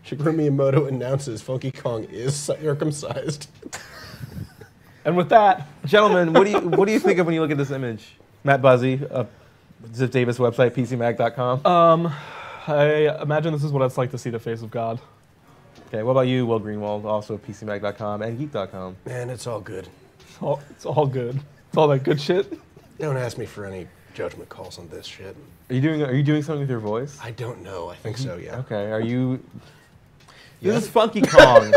Shigeru Miyamoto announces Funky Kong is circumcised. And with that, gentlemen, what do you think of when you look at this image? Matt Buzzy, Zip Davis website, PCMag.com. I imagine this is what it's like to see the face of God. Okay, what about you, Will Greenwald, also PCMag.com and Geek.com? Man, it's all good. It's all good. It's all that good shit. Don't ask me for any judgment calls on this shit. Are you doing something with your voice? I don't know. I think so, yeah. Okay, are you... This is Funky Kong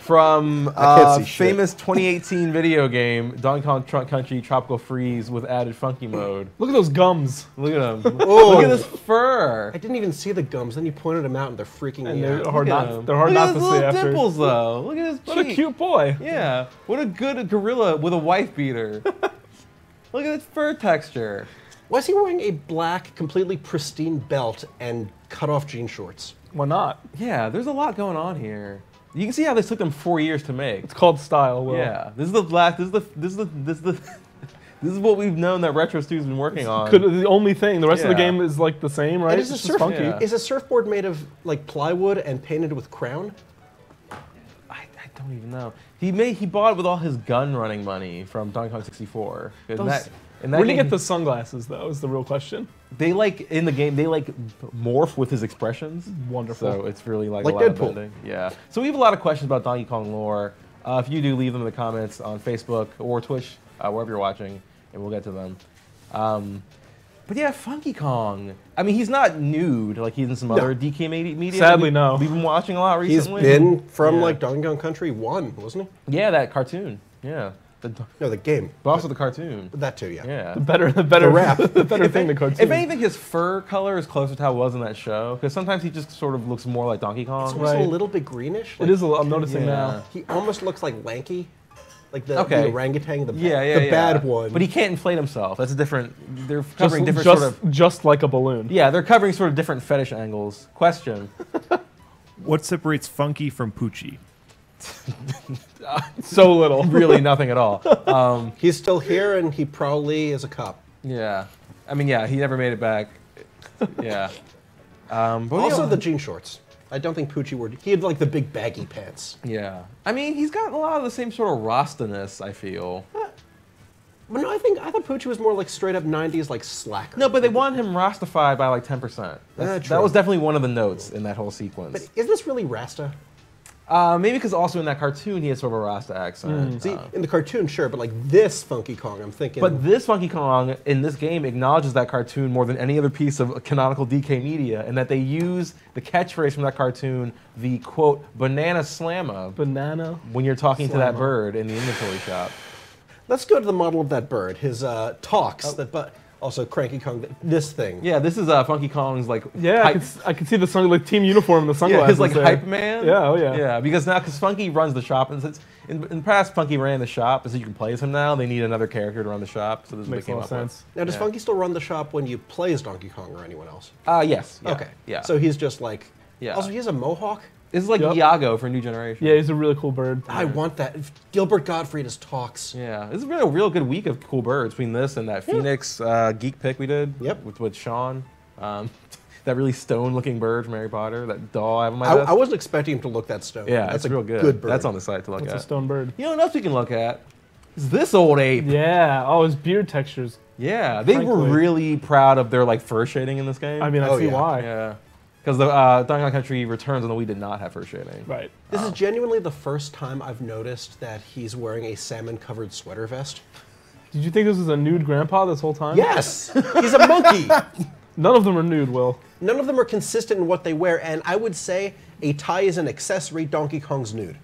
from famous 2018 video game, Donkey Kong Country Tropical Freeze with added funky mode. Look at those gums. Look at him. Oh. Look at this fur. I didn't even see the gums. Then you pointed them out and they're freaking me They're out. hard Look at not, him. they're hard Look not at to his see little after. dimples, though. Look at his cheek. What a cute boy. Yeah. What a good gorilla with a wife beater. Look at its fur texture. Why is he wearing a black, completely pristine belt and cut-off jean shorts? Why not? Yeah, there's a lot going on here. You can see how this took them 4 years to make. It's called style, Will. Yeah, this is the last. This is what we've known that Retro Stu's been working on. The only thing. The rest of the Yeah. game is like the same, right? And is, It's a just funky. Yeah. is a surfboard made of like plywood and painted with crown? I don't even know. He bought it with all his gun running money from Donkey Kong 64. In that Where do you game, get the sunglasses, though, is the real question. They like in the game. They like morph with his expressions. Wonderful. So it's really like Like a lot Deadpool. of bending. Yeah. So we have a lot of questions about Donkey Kong lore. If you do, leave them in the comments on Facebook or Twitch, wherever you're watching, and we'll get to them. But yeah, Funky Kong. I mean, he's not nude like he's in some other DK media. Sadly, no. We've been watching a lot He's recently. been from Yeah. like Donkey Kong Country 1, wasn't he? Yeah, that cartoon. Yeah. No, the game. But also the cartoon. That too, yeah. Yeah. The better rap. the better thing, the cartoon. If anything, his fur color is closer to how it was in that show. Because sometimes he just sort of looks more like Donkey It's Kong. almost Right. a little bit greenish. It is a little, I'm noticing Yeah. now. He almost looks like Lanky. Like the orangutan, the Yeah, bad one. But he can't inflate himself. That's a different. They're covering different just, sort of. just like a balloon. Yeah, they're covering sort of different fetish angles. Question. What separates Funky from Poochie? So little. Really nothing at all. He's still here, and he probably is a cop. Yeah. I mean, yeah, he never made it back. Yeah. But Also, yeah. the jean shorts. I don't think Poochie would. He had like the big baggy pants. Yeah. I mean, he's got a lot of the same sort of Rasta-ness, I feel. But no, I thought Poochie was more like straight up '90s like slacker. No, but they want him Rastified by like 10%. That true. was definitely one of the notes in that whole sequence. But is this really Rasta? Maybe because also in that cartoon he has sort of a Rasta accent. See, in the cartoon, sure, but like this Funky Kong, I'm thinking. But this Funky Kong in this game acknowledges that cartoon more than any other piece of canonical DK media, and that they use the catchphrase from that cartoon, the quote, banana slamma, Banana. when you're talking to that Slamma. bird in the inventory shop. Let's go to the model of that bird. His talks. But also Cranky Kong. This thing. Yeah, this is Funky Kong's like Yeah, hype, I could see the like team uniform and the sunglasses. yeah, his like there. hype man. Yeah, oh yeah. Yeah, because Funky runs the shop, and since in the past Funky ran the shop, and so you can play as him now. They need another character to run the shop, so this is what Makes they a came lot of up with. sense. Now, does Yeah. Funky still run the shop when you play as Donkey Kong or anyone else? Yes. Yeah, Okay. Yeah. So he's just like. Yeah. Also, he has a mohawk. This is like Yep. Iago for New Generation. Yeah, he's a really cool bird. I want that. If Gilbert Gottfried has talks. Yeah, this has been a real good week of cool birds between this and that Phoenix geek pick we did. Yep. With Sean. That really stone-looking bird from Harry Potter. That doll I have on my I desk. wasn't expecting him to look that stone. Yeah, that's it's a real good. Good bird. That's on the site to look That's a at. stone bird. You know what else we can look at? Is this old ape. Yeah. Oh, his beard textures. Yeah, they were Frankly. really proud of their like fur shading in this game. I mean, I Oh, see yeah. why. yeah, because the Donkey Kong Country Returns on the Wii did not have fur shading. Right. This is genuinely the first time I've noticed that he's wearing a salmon-covered sweater vest. Did you think this was a nude grandpa this whole time? Yes, he's a monkey. None of them are nude, Will. None of them are consistent in what they wear, and I would say a tie is an accessory. Donkey Kong's nude.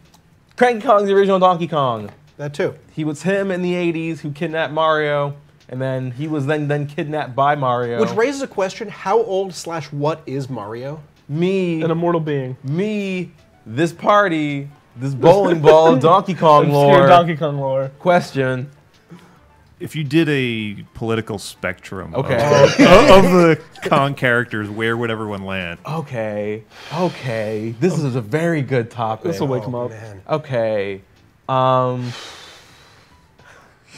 Cranky Kong's the original Donkey Kong. That too. He was him in the 80s who kidnapped Mario, and then he was then kidnapped by Mario. Which raises a question: how old/what is Mario? me, An immortal being. this party, this bowling ball of Donkey Kong Obscure lore. Donkey Kong lore. Question. If you did a political spectrum Okay. of the Kong characters, where would everyone land? Okay. This is a very good topic. This will wake him up. Man. Okay. Let's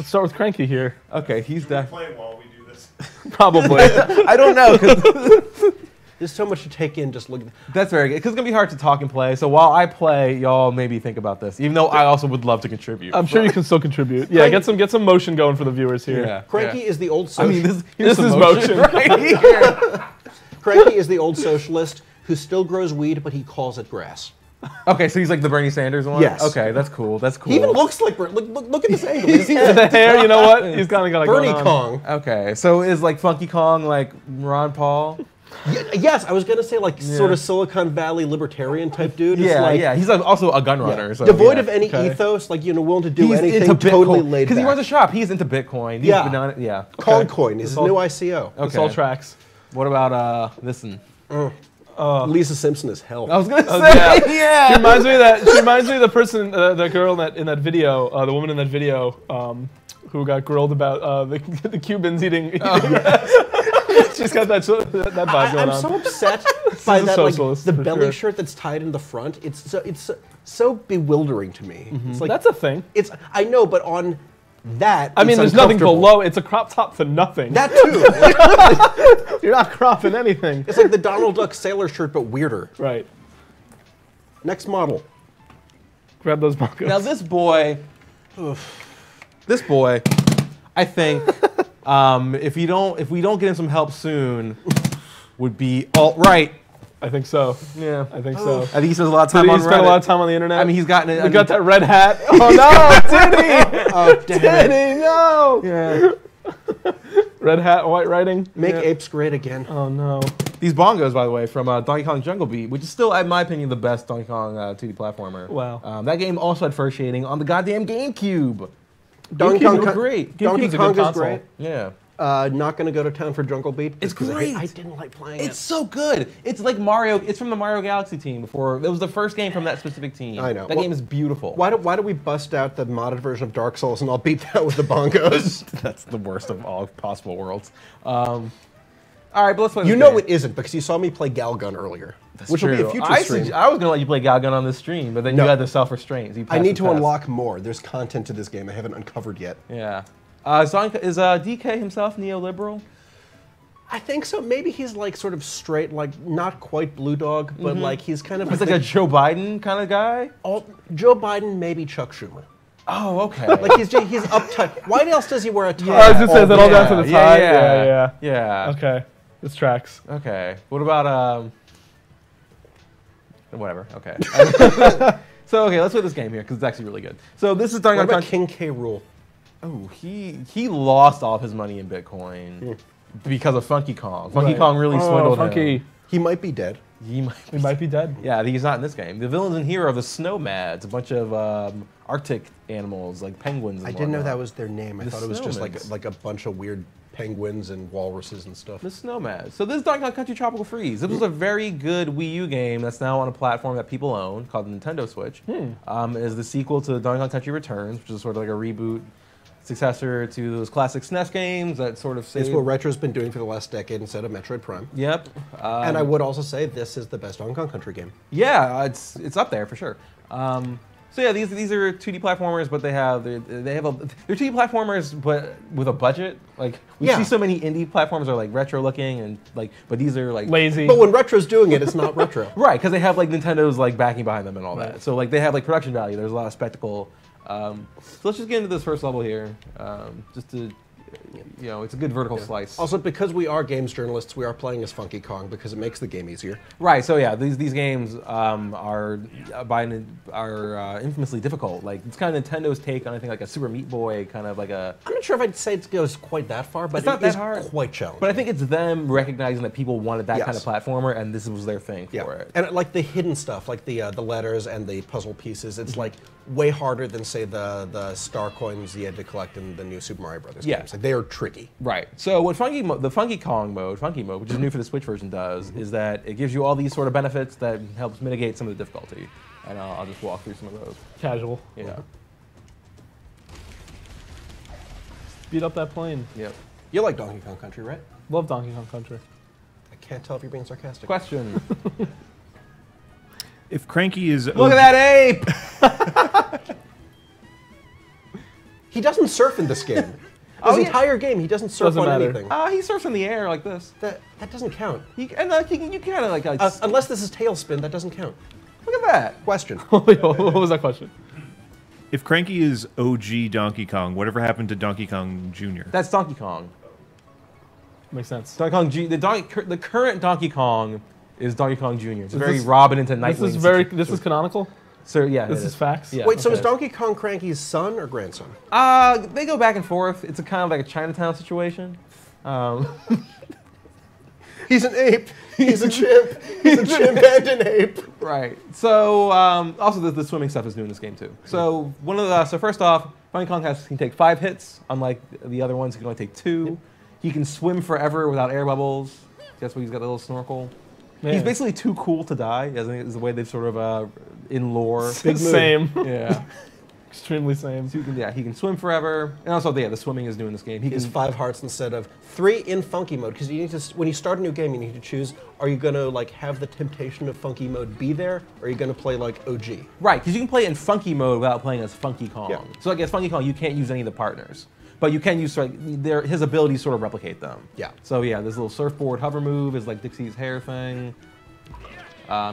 start with Cranky here. Okay, he's definitely. Play while we do this. Probably. I don't know. 'Cause There's so much to take in. Just look. That's very good because it's gonna be hard to talk and play. So while I play, y'all maybe think about this. Even though I also would love to contribute. I'm sure you can still contribute. Yeah, get some motion going for the viewers here. Yeah. Cranky is the old. I mean, this This is motion. right here. Cranky is the old socialist who still grows weed, but he calls it grass. Okay, so he's like the Bernie Sanders one. Yes. Okay, that's cool. That's cool. He even looks like look at this angle. His head. The hair, you know what? He's kind of got Bernie going on. Kong. Okay, so is like Funky Kong like Ron Paul? Yes, I was gonna say like sort of Silicon Valley libertarian type dude. It's Yeah, like, yeah. He's also a gun runner. So, devoid yeah. of any Okay. ethos, like willing to do He's anything, into Bitcoin. totally laid back. Because he runs a shop. He's into Bitcoin. He's Yeah. banana, yeah. Kongcoin is his new ICO. Okay. This all tracks. What about this one? Lisa Simpson is hell. I was gonna say, yeah. yeah. She reminds me of that. She reminds me of the person, the girl in that video, the woman in that video, who got grilled about the Cubans eating. She's got that vibe going I'm on. so upset by a that, like socialist, the for belly sure. shirt that's tied in the front. It's so bewildering to me. It's like That's a thing. it's I know, but on that, I mean, it's there's nothing uncomfortable. below. It's a crop top to nothing. That too. You're not cropping anything. It's like the Donald Duck sailor shirt, but weirder. Right. Next model. Grab those bongos. Now this boy, I think, if we don't get him some help soon, would be alt-right. I think so. Yeah, I think so. I think he spends a lot of Did time he on spend Reddit. a lot of time on the internet? I mean, he's gotten it. We got that red hat. Oh no, did he? Oh damn it! Did he? No. Yeah. Red hat, white writing. Make apes great again. Oh no. These bongos, by the way, from Donkey Kong Jungle Beat, which is still, in my opinion, the best Donkey Kong 2D platformer. Wow. That game also had first shading on the goddamn GameCube. Donkey GameCube Kong was great. Donkey GameCube's a Kong good is console. great. Yeah. Not gonna go to town for Jungle Beat. It's because great. I didn't like playing It's so good. It's like Mario. It's from the Mario Galaxy team before. It was the first game from that specific team. I know. That Well, game is beautiful. Why do we bust out the modded version of Dark Souls and I'll beat that with the bongos? That's the worst of all possible worlds. All right, but let's play this You know game. it isn't because you saw me play Galgun earlier, which True. will be a future I stream. I was gonna let you play Galgun on this stream, but then No. you had the self-restraint. So you I passed need the to test. unlock more. There's content to this game I haven't uncovered yet. Yeah. Is DK himself neoliberal? I think so. Maybe he's like sort of straight, like not quite blue dog, but like he's kind of He's like a Joe Biden kind of guy. Joe Biden, maybe Chuck Schumer. Oh, okay. Like he's uptight. Why else does he wear a tie? I was gonna say, is that all down to the yeah, tie? yeah, Yeah. yeah. Okay. This tracks. Okay. What about whatever. Okay. So okay, let's play this game here because it's actually really good. So this is Donkey What Kong about King K. Rool? Oh, he lost all of his money in Bitcoin because of Funky Kong. Funky Right. Kong really swindled Funky. him. He might be dead. He might He might be dead. Yeah, he's not in this game. The villains in here are the Snowmads, a bunch of Arctic animals like penguins. And I didn't know whatnot. that was their name. I The thought it was just Snowmans. like a bunch of weird penguins and walruses and stuff. The Snowmads. So this is Donkey Kong Country Tropical Freeze. This was a very good Wii U game that's now on a platform that people own called the Nintendo Switch. It is the sequel to Donkey Kong Country Returns, which is sort of like a reboot successor to those classic SNES games that sort of It's saved. what Retro's been doing for the last decade instead of Metroid Prime. Yep. And I would also say this is the best Donkey Kong Country game. Yeah, it's up there for sure. So yeah, these are 2D platformers, but they're 2D platformers, but with a budget. Like we Yeah. see so many indie platforms are like retro looking and like, but these are like Lazy. But when Retro's doing it, it's not Retro. right because they have like Nintendo's like backing behind them and all that. So like they have like production value. There's a lot of spectacle. So let's just get into this first level here, just to. It's a good vertical slice. Also, because we are games journalists, we are playing as Funky Kong because it makes the game easier. Right. So yeah, these games are infamously difficult. Like it's kind of Nintendo's take on I think like a Super Meat Boy kind of like a. I'm not sure if I'd say it goes quite that far, but It's not it that is hard. quite challenging. But I think it's them recognizing that people wanted that kind of Yes. platformer, and this was their thing for it. And like the hidden stuff, like the letters and the puzzle pieces, it's like way harder than say the star coins you had to collect in the new Super Mario Brothers Yeah. games. Like they are tricky. Right. So what the Funky Kong mode, which is new for the Switch version, does is that it gives you all these sort of benefits that helps mitigate some of the difficulty, and I'll just walk through some of those. Casual. Yeah. Beat up that plane. Yep. You like Donkey Kong Country, right? Love Donkey Kong Country. I can't tell if you're being sarcastic. Question. If Cranky is Look at that ape. He doesn't surf in this game. His yeah. entire game, he doesn't surf Doesn't on matter. anything. He surfs in the air like this. That doesn't count. You kind of like Unless this is tailspin, that doesn't count. look at that. Question. What was that question? If Cranky is OG Donkey Kong, whatever happened to Donkey Kong Jr.? That's Donkey Kong. Makes sense. Donkey Kong the current Donkey Kong is Donkey Kong Jr. It's very this- Robin into Nightwing. This is canonical. So yeah, This it is facts. Yeah. Wait, so is Okay. Donkey Kong Cranky's son or grandson? They go back and forth. It's a kind of like a Chinatown situation. He's an ape. He's a chimp. He's a chimp and an ape. Right. So also the swimming stuff is new in this game too. So so first off, Donkey Kong can take 5 hits, unlike the other ones. He can only take 2. He can swim forever without air bubbles. That's why he's got a little snorkel. Man. He's basically too cool to die. I think is the way they've sort of in lore. Same. Yeah. Extremely same. So he can swim forever, and also the swimming is new in this game. He He has can 5 hearts instead of 3 in funky mode, because you need to. When you start a new game, you need to choose: are you going to like have the temptation of funky mode be there, or are you going to play like OG? right because you can play it in funky mode without playing as Funky Kong. Yeah. So like as Funky Kong, you can't use any of the partners, but you can use his abilities sort of replicate them. Yeah. So yeah, this little surfboard hover move is like Dixie's hair thing.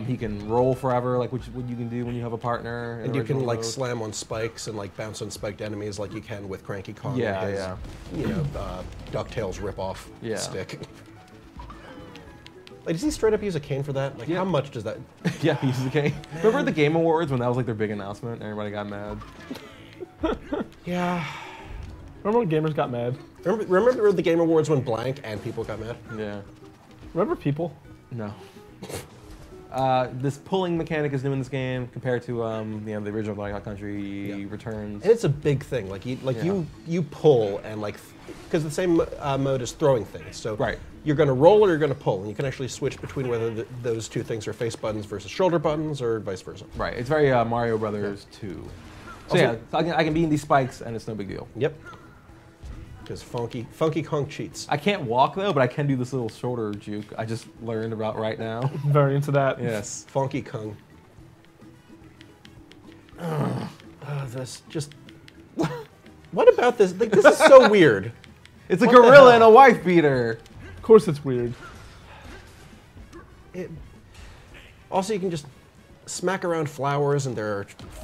He can roll forever, like what you can do when you have a partner. in And you can original like mode. slam on spikes and like bounce on spiked enemies like you can with Cranky Kong. Yeah, and his, yeah. You know, DuckTales rip-off Yeah. stick. Like, does he straight up use a cane for that? Like, Yeah. how much does that? Yeah, he uses the cane. Remember the Game Awards when that was like their big announcement? Everybody got mad. Yeah. Remember when gamers got mad? Remember the Game Awards when blank and people got mad? Yeah. Remember people? No. This pulling mechanic is new in this game compared to the original Donkey Kong Country Returns. And it's a big thing. Like you pull and like, because the same mode is throwing things. So Right. you're going to roll or you're going to pull, and you can actually switch between whether those two things are face buttons versus shoulder buttons or vice versa. Right. It's very Mario Brothers 2. So Also- yeah, so I can be in these spikes and it's no big deal. Yep. Because Funky Kong cheats. I can't walk though, but I can do this little shoulder juke I just learned about right now. Very into that. Yes. Funky Kong. This just. What about this? Like, this is so weird. It's a What the gorilla hell? and a wife beater. Of course it's weird. Also, you can just smack around flowers, and there are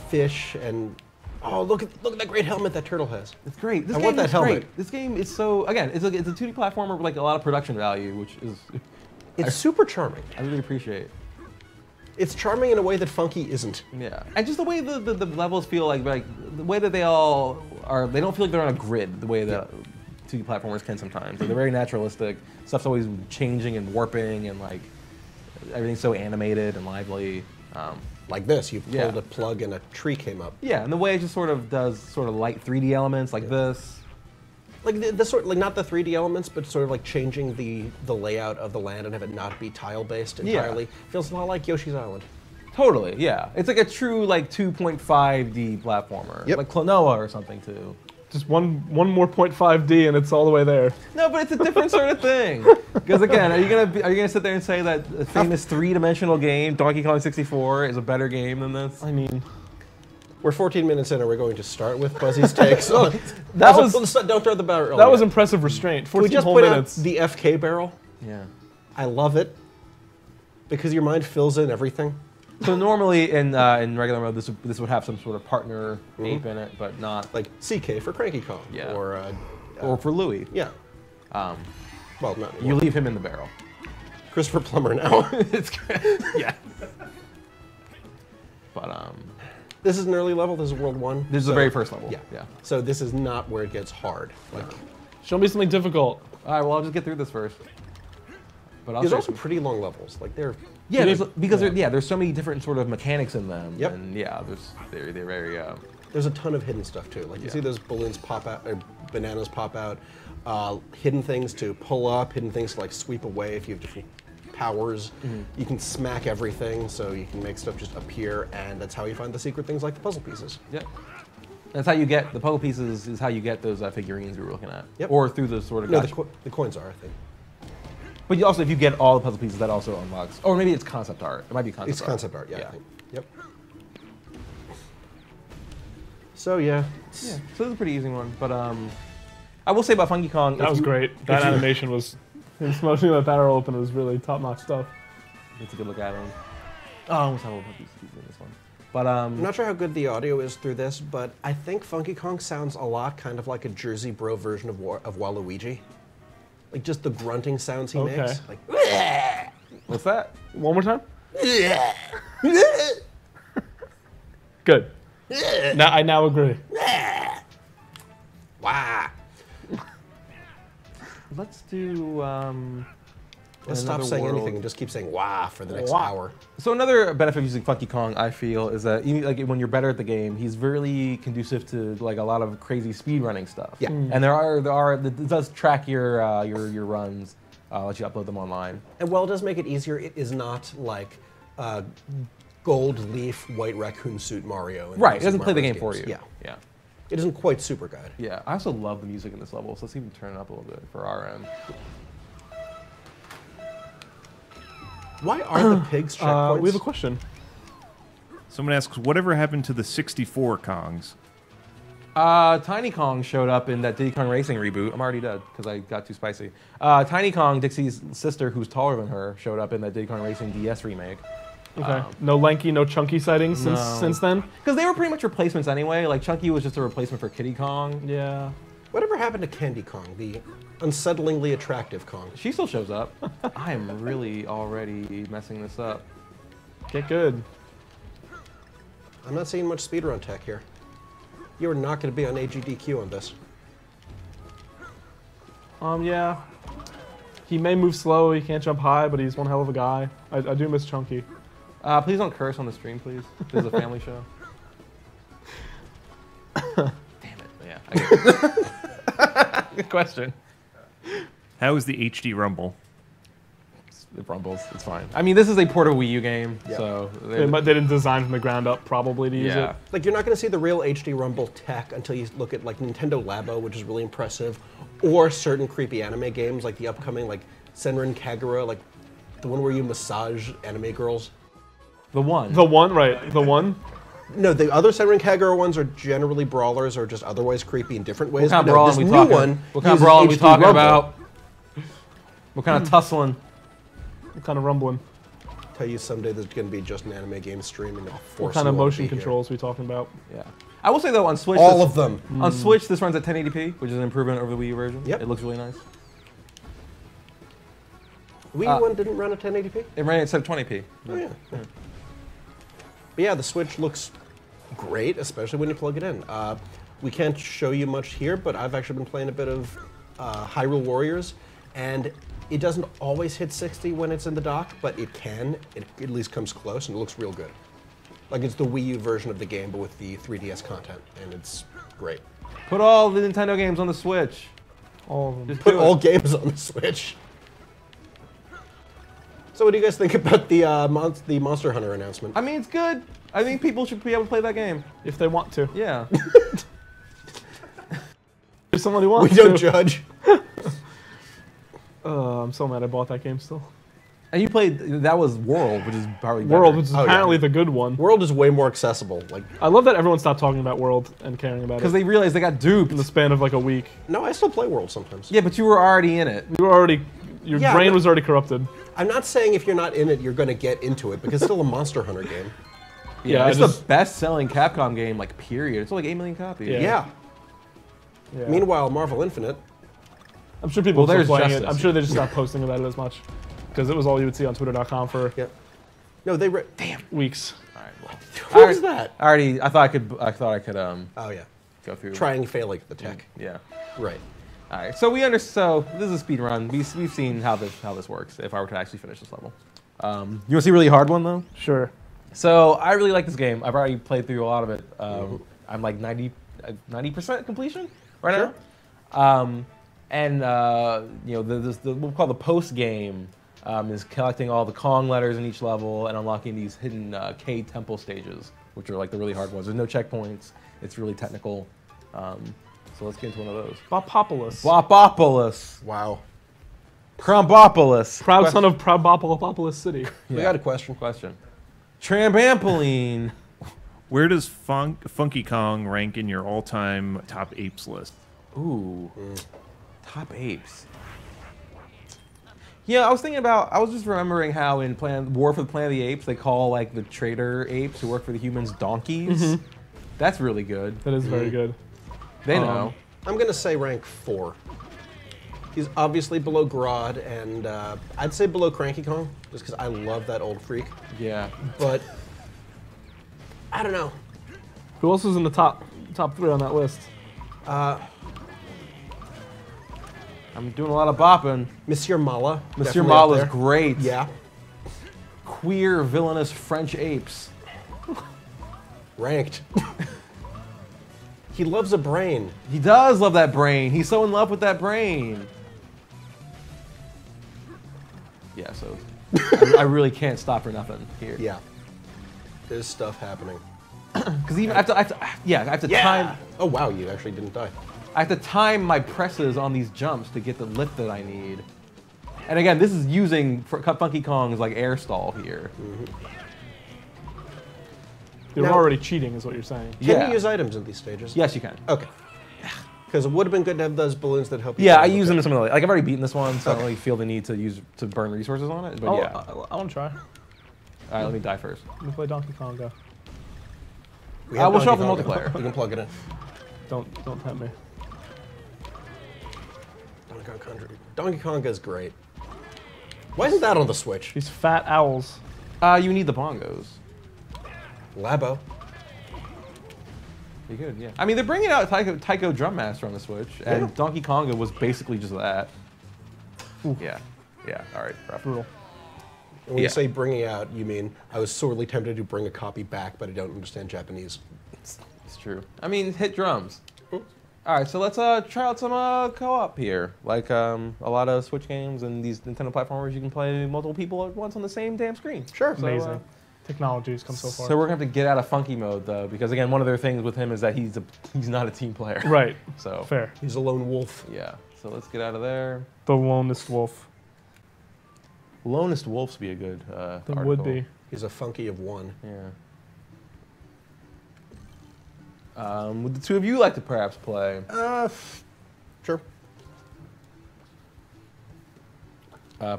fish, and oh, look at that great helmet that turtle has. It's great. This I game want that is helmet. great. This game is so it's a 2D platformer with like a lot of production value, which is It's super charming. I really appreciate. It's charming in a way that Funky isn't. Yeah, and just the way the levels feel like the way that they all are. They don't feel like they're on a grid the way that 2D platformers can sometimes. Like, they're very naturalistic. Stuff's always changing and warping, and like everything's so animated and lively. Like this, you pulled Yeah. a plug and a tree came up. Yeah, and the way it just sort of does sort of light 3D elements like this. Like the sort, like not the 3D elements, but sort of like changing the layout of the land and have it not be tile based entirely. Feels a lot like Yoshi's Island. Totally, yeah. It's like a true like 2.5D platformer, Yep. like Klonoa or something too. Just one more 0.5D and it's all the way there. No, but it's a different sort of thing. Because again, are you gonna sit there and say that a famous 3-dimensional game, Donkey Kong 64, is a better game than this? I mean, We're 14 minutes in, and we're going to start with Buzzy's takes. That was- don't throw the barrel. that was yet. impressive restraint. Can we 14 just whole point minutes. out the FK barrel? Yeah. I love it because your mind fills in everything. So normally in regular mode, this would have some sort of partner ape in it, but not Like CK for Cranky Kong. Yeah. Or for Louis. yeah. Um, Well, not you leave him in the barrel. Christopher Plummer now. It's great. Yeah. But This is an early level. This is World 1. this is the very first level. Yeah. Yeah. So this is not where it gets hard. Like, Show me something difficult. All right. Well, I'll just get through this first. But I'll there's show also you some- pretty long levels. Like they're Yeah, there's so many different sort of mechanics in them. Yep. And yeah, they're very there's a ton of hidden stuff too. Like you Yeah. see those balloons pop out, or bananas pop out, hidden things to pull up, hidden things to like sweep away if you have different powers. You can smack everything, so you can make stuff just appear, and that's how you find the secret things like the puzzle pieces. yeah. That's how you get the puzzle pieces. Is how you get those figurines we were looking at. Yep. Or through the sort of. No, gotcha. the coins are, I think. But you also, if you get all the puzzle pieces, that also unlocks. Or maybe it's concept art. It might be concept It's art. concept art, yeah. I think. Yep. So yeah, Yeah. So this is a pretty easy one, but I will say about Funky Kong. That was great. That animation was, him smashing that barrel open was really top-notch stuff. It's a good look at him. Oh, I almost have a little in this one. But I'm not sure how good the audio is through this, but I think Funky Kong sounds a lot kind of like a Jersey Bro version of Waluigi. Like just the grunting sounds he makes. Like, what's that? One more time? Good. I now agree. Wow. Let's do. Let's stop saying anything and just keep saying "wah" for the next hour. So another benefit of using Funky Kong, I feel, is that even, like when you're better at the game, he's really conducive to like a lot of crazy speed running stuff. Yeah. And it does track your runs, let you upload them online. And while it does make it easier, it is not like Gold Leaf, White Raccoon Suit Mario. Right. It doesn't play the game for you. Yeah. Yeah. It isn't quite super good. Yeah. I also love the music in this level, so let's even turn it up a little bit for our end. Why are the pigs checkpoints? We have a question. Someone asks, whatever happened to the 64 Kongs? Tiny Kong showed up in that Diddy Kong Racing reboot. I'm already dead because I got too spicy. Tiny Kong, Dixie's sister, who's taller than her, showed up in that Diddy Kong Racing DS remake. Okay. No lanky, no chunky sightings since then? Because they were pretty much replacements anyway. Like Chunky was just a replacement for Kitty Kong. Yeah. Whatever happened to Candy Kong, the unsettlingly attractive Kong? She still shows up. I am really already messing this up. Get good. I'm not seeing much speedrun tech here. You are not going to be on AGDQ on this. Yeah. He may move slow, he can't jump high, but he's one hell of a guy. I do miss Chunky. Please don't curse on the stream, please. This is a family show. Damn it. Yeah. I get it. Good question. How is the HD Rumble? It rumbles. It's fine. I mean, this is a port of Wii U game, so They didn't design from the ground up probably to use it. Like you're not going to see the real HD Rumble tech until you look at like Nintendo Labo, which is really impressive, or certain creepy anime games like the upcoming like Senran Kagura, like the one where you massage anime girls. The one. The one, right? The one. No, the other Senran Kagura ones are generally brawlers or just otherwise creepy in different ways. What kind of But brawl no, are we this talking? new one What kind of uses brawl are we HD talking Rumble. about? What kind of tussling? What kind of rumbling? Tell you someday there's going to be just an anime game streaming. What kind of motion controls are we talking about? Yeah. I will say though, on Switch, All of them. On Switch, this runs at 1080p, which is an improvement over the Wii U version. Yep. It looks really nice. Wii U one didn't run at 1080p? It ran at 720p. Oh, yeah. But yeah, the Switch looks great, especially when you plug it in. We can't show you much here, but I've actually been playing a bit of Hyrule Warriors, and it doesn't always hit 60 when it's in the dock, but it can. It at least comes close, and it looks real good. Like it's the Wii U version of the game, but with the 3DS content, and it's great. Put all the Nintendo games on the Switch. All of them. Just Put do all it. games on the Switch. So what do you guys think about the Monster Hunter announcement? I mean, it's good. I think people should be able to play that game. If they want to. Yeah. If somebody wants We to. don't judge. I'm so mad I bought that game still. And you played, that was World, which is probably better. World, which is Oh, yeah. apparently the good one. World is way more accessible. Like, I love that everyone stopped talking about World and caring about Because it they realized they got duped. in the span of like a week. no, I still play World sometimes. Yeah, but you were already in it. You were already, your Yeah, brain but- was already corrupted. I'm not saying if you're not in it, you're going to get into it, because it's still a Monster Hunter game. Yeah, it's I just- the best-selling Capcom game, like, period. It's sold like 8 million copies. Yeah. Yeah. Yeah. Meanwhile, Marvel Infinite. I'm sure people Well, are still there's playing it. Justice. I'm sure they just stopped posting about it as much. Because it was all you would see on Twitter.com for Yeah. No, they. Damn. weeks. All right, well. What was that? I thought I could Oh yeah. go through. Trying failing at the tech. Yeah. Right. All right. So we so this is a speed run. We've seen how this works. If I were to actually finish this level, you want to see a really hard one though? Sure. So I really like this game. I've already played through a lot of it. I'm like 90% completion right Sure. now. And you know, what we call the post game is collecting all the Kong letters in each level and unlocking these hidden K temple stages, which are like the really hard ones. There's no checkpoints. It's really technical. So let's get into one of those. Bopopolis. Bopopolis. Wow. Crumbopolis. Proud son of Proudbopolis City. We got a question. Question. Trampoline. Where does Funky Kong rank in your all-time top apes list? Ooh. Top apes. Yeah, I was thinking about. I was just remembering how in War for the Planet of the Apes, they call like the trader apes who work for the humans donkeys. That's really good. That is very good. They know. I'm gonna say rank 4. He's obviously below Grodd, and I'd say below Cranky Kong, just because I love that old freak. Yeah. But I don't know. Who else is in the top 3 on that list? I'm doing a lot of bopping. Monsieur Mala. Monsieur definitely up Mal is there. great. Yeah. Queer, villainous French apes. Ranked. He loves a brain. He does love that brain. He's so in love with that brain. Yeah, so I really can't stop for nothing here. Yeah. There's stuff happening. Because even I have to time. Oh wow, you actually didn't die. I have to time my presses on these jumps to get the lift that I need. And again, this is using Funky Kong's like air stall here. You're Now- already cheating, is what you're saying. Can Yeah. you use items in these stages? Yes, you can. Okay. Because it would have been good to have those balloons that help you. Yeah, I climb use up them there. in some of the, like I've already beaten this one, so I don't Okay. really feel the need to burn resources on it. But Oh, yeah. I want to try. All right, let me die first. Let me play Donkey Kong. Go. We I have will show off the Donkey Kong. multiplayer. You can plug it in. Don't tempt me. Donkey Kong Country. Donkey Kong is great. Why isn't that on the Switch? These fat owls. You need the bongos. Labo. You could, yeah. I mean, they're bringing out Taiko Drum Master on the Switch, and Yeah. Donkey Konga was basically just that. Yeah, yeah. All right, rough. Brutal. And when Yeah. you say bringing out, you mean I was sorely tempted to bring a copy back, but I don't understand Japanese. It's true. I mean, hit drums. All right, so let's try out some co-op here. Like a lot of Switch games and these Nintendo platformers, you can play multiple people at once on the same damn screen. Sure. So, Amazing. Technology's come so far. So we're gonna have to get out of funky mode though, because again, one of their things with him is that he's not a team player. Right. So Fair. He's a lone wolf. yeah. So let's get out of there. The lonest wolf. Lonest wolves be a good That article. would be. He's a funky of one. Yeah. Would the two of you like to perhaps play? Sure.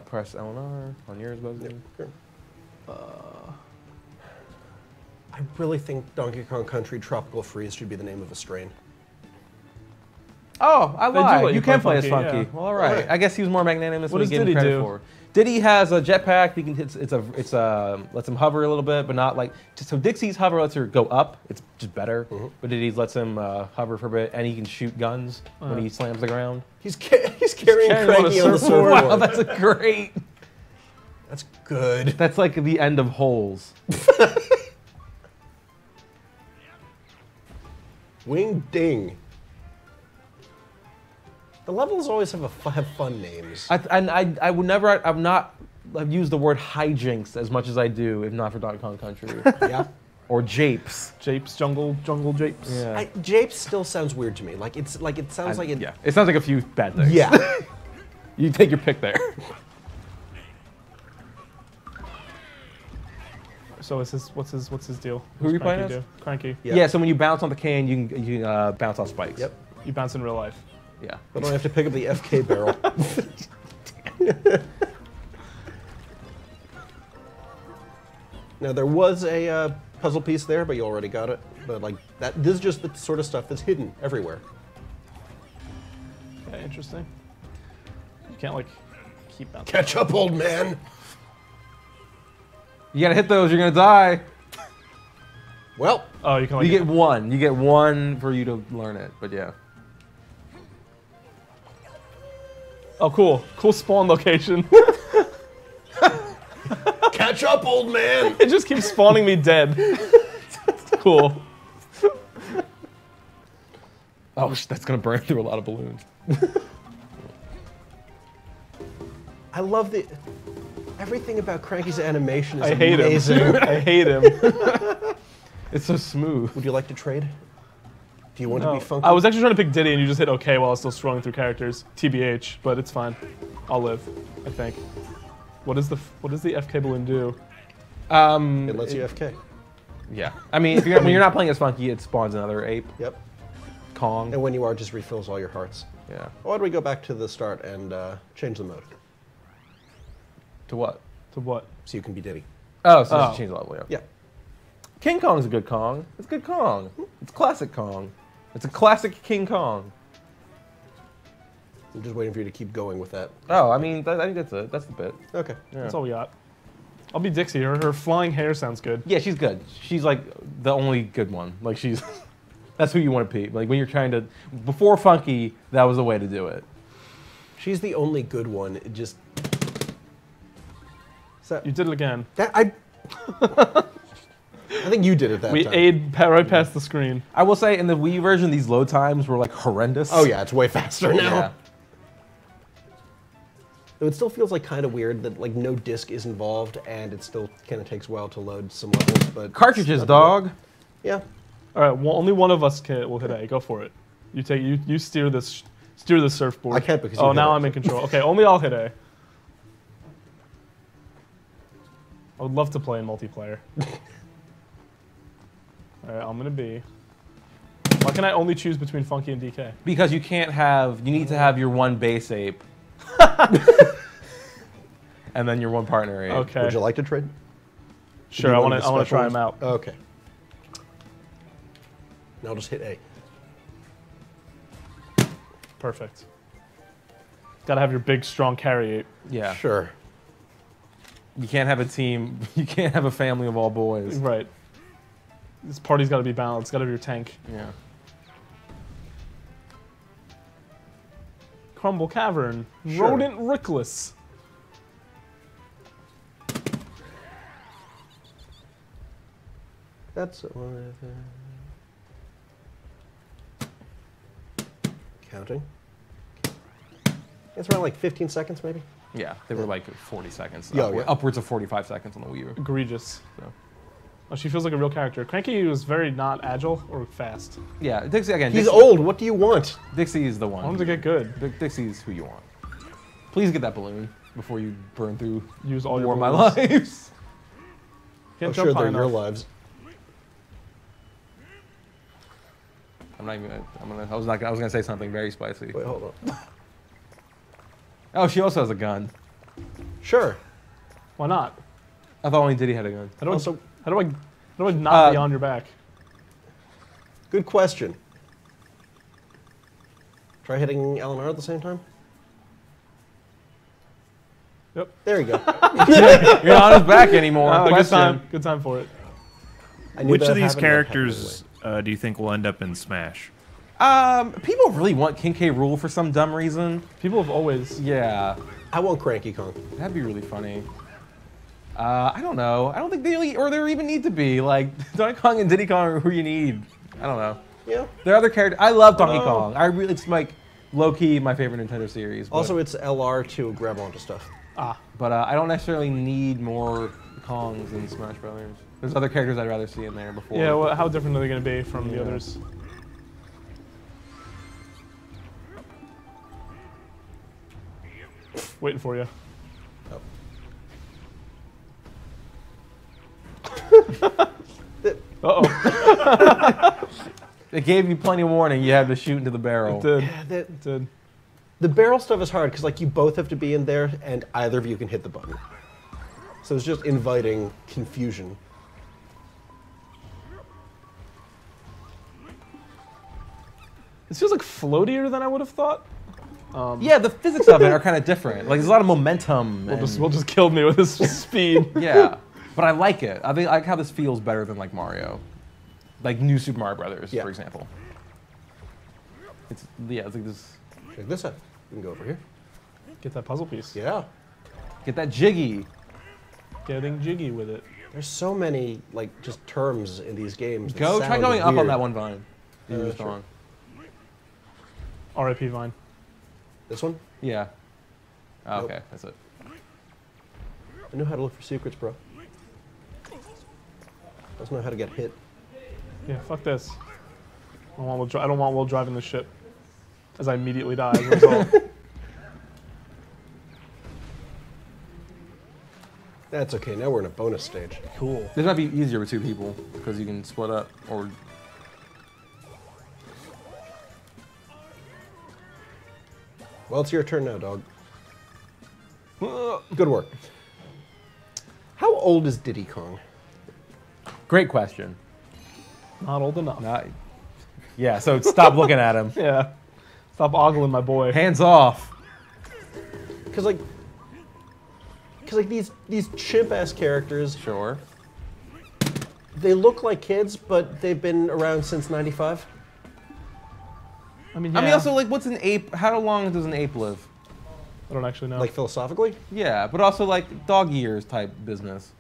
Press L and R on yours, Buzzy. Sure. I really think Donkey Kong Country Tropical Freeze should be the name of a strain. Oh, I They do lied. let You you play can play as Funky, Funky. yeah. Well, all right. Alright. I guess he was more magnanimous What than we does gave him Diddy credit do? for. Diddy has a jetpack. He can. It's lets him hover a little bit, but not like. So Dixie's hover lets her go up. It's just better. But Diddy's lets him hover for a bit, and he can shoot guns when he slams the ground. He's carrying carrying on a Cranky on the surfboard. surfboard. Wow, that's a great. That's good. That's like the end of Holes. Wing Ding. The levels always have fun names. I would never. I've not used the word hijinks as much as I do, if not for Donkey Kong Country Yeah. or japes. Japes, jungle japes. Yeah. Japes still sounds weird to me. It sounds like it. Yeah. It sounds like a few bad things. Yeah. You take your pick there. So what's his deal? Who are you What's playing Cranky as? do? Cranky. Yeah. Yeah. So when you bounce on the can, you can bounce off spikes. Yep. You bounce in real life. Yeah. But I have to pick up the FK barrel. Now there was a puzzle piece there, but you already got it. But like that, this is just the sort of stuff that's hidden everywhere. Yeah, interesting. You can't like keep bouncing. Catch up, old man. You gotta hit those. You're gonna die. Well, Oh, you can like You get one. You get one for you to learn it. But yeah. Oh, cool. Cool spawn location. catch up, old man. It just keeps spawning me dead. Cool. Oh, that's gonna burn through a lot of balloons. I love everything about Cranky's animation is I hate amazing. him. I hate him. It's so smooth. Would you like to trade? Do you want to No. be funky? I was actually trying to pick Diddy and you just hit OK while I was still scrolling through characters. TBH, but it's fine. I'll live, I think. What does the FK balloon do? It lets you FK. Yeah. I mean, when you're not playing as Funky, it spawns another ape. Yep. Kong. And when you are, just refills all your hearts. Yeah. Why don't we go back to the start and change the mode To what? To what? so you can be Diddy? Oh, so Oh. just change the level. Yeah. Yeah. King Kong is a good Kong. It's good Kong. It's classic Kong. It's a classic King Kong. I'm just waiting for you to keep going with that. Oh, I mean, I think that's it. That's the bit. Okay. Yeah. That's all we got. I'll be Dixie. Her flying hair sounds good. Yeah, she's good. She's like the only good one. Like she's, that's who you want to be. Like when you're trying to, before Funky, that was the way to do it. She's the only good one. It just. So, You did it again. I think you did it that We time. ate right past the screen. I will say in the Wii version, these load times were like horrendous. Oh yeah, it's way faster now. Yeah. It still feels like kind of weird that like no disc is involved, and it still kind of takes a while to load some levels. But Cartridges, it's not dog. bad. Yeah. All right, well, only one of us will hit A. Go for it. You steer this surfboard. I can't because you Oh, hit now it. I'm in control. Okay, only I'll hit A. I would love to play in multiplayer. All right, I'm gonna B. Why can I only choose between Funky and DK? Because you can't have, you need to have your one base ape. And then your one partner ape. Okay. Would you like to trade? Sure, Do I you want want to the try special him out. Okay. Now just hit A. Perfect. Gotta have your big, strong carry ape. Yeah. Sure. You can't have a team, you can't have a family of all boys. Right. This party's gotta be balanced. Gotta have your tank. Yeah. Crumble Cavern. Sure. Rodent Rickless. That's counting. It's around like 15 seconds, maybe. Yeah, they were like 40 seconds. Yeah, yeah. Upwards of 45 seconds on the Wii U. Egregious. So. Oh, she feels like a real character. Cranky was very not agile or fast. Yeah, Dixie, again, He's Dixie, old. What do you want? Dixie is the one. I want him to get good. Dixie's who you want. Please get that balloon before you burn through Use all more your of my balloons. lives. Can't I'm jump sure high they're your enough. lives. I'm not even. I was gonna say something very spicy. Wait, hold on. Oh, she also has a gun. Sure. Why not? I thought only Diddy had a gun. How do I, Also, how do I not be on your back? good question. Try hitting L and R at the same time. Yep. There you go. You're not on his back anymore. Oh, good Question. time. Good time for it. I knew Which that of these happened, but it happened characters do you think will end up in Smash? People really want King K. Rool for some dumb reason. People have always. Yeah, anyway. I want Cranky Kong. that'd be really funny. I don't know. I don't think they really, or there even need to be. Like, Donkey Kong and Diddy Kong are who you need. I don't know. Yeah. There are other characters. I love Donkey Kong. It's like low-key my favorite Nintendo series. But, Also, it's LR to grab onto stuff. but I don't necessarily need more Kongs in Smash Brothers. There's other characters I'd rather see in there before. Yeah, well, how different are they going to be from the others? Waiting for you. Uh-oh. It gave you plenty of warning. You had to shoot into the barrel. It did. Yeah, It did. the barrel stuff is hard because like you both have to be in there, and either of you can hit the button. So it's just inviting confusion. This feels like floatier than I would have thought. Yeah, the physics of it are kind of different. Like, there's a lot of momentum. Will just kill me with his speed. Yeah, but I like it. I think I like how this feels better than like Mario, like New Super Mario Brothers, Yeah. for example. It's like this. Check this out. We can go over here. Get that puzzle piece. Yeah. Get that jiggy. Getting jiggy with it. There's so many like just terms in these games. that Go try sound going up on weird. that one vine. You were just sure. on. R.I.P. Vine. This one? Yeah. Oh, Nope. okay, that's it. I know how to look for secrets, bro. Doesn't know how to get hit. Yeah, fuck this. I don't want Will driving the ship. As I immediately die as a result. That's okay. Now we're in a bonus stage. Cool. This might be easier with two people because you can split up or. Well, it's your turn now, dog. Good work. How old is Diddy Kong? Great question. Not old enough. Yeah, so stop looking at him. Yeah. Stop ogling my boy. Hands off. Because like these chimp-ass characters, Sure. they look like kids, but they've been around since '95. I mean, yeah. I mean, also, like, what's an ape? How long does an ape live? I don't actually know. Like philosophically. Yeah, but also, like, dog years type business.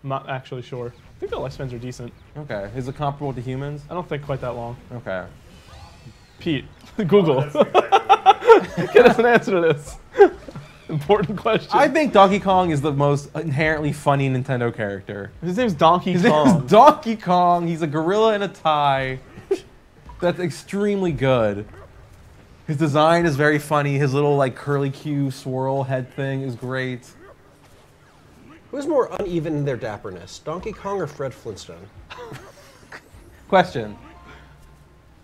I'm not actually sure. I think their lifespans are decent. Okay. Is it comparable to humans? I don't think quite that long. Okay. Pete, Google. Get us an answer to this. Important question. I think Donkey Kong is the most inherently funny Nintendo character. His name's Donkey His Kong. name is Donkey Kong. He's a gorilla in a tie. That's extremely good. His design is very funny. His little like curly Q swirl head thing is great. Who's more uneven in their dapperness, Donkey Kong or Fred Flintstone? Question.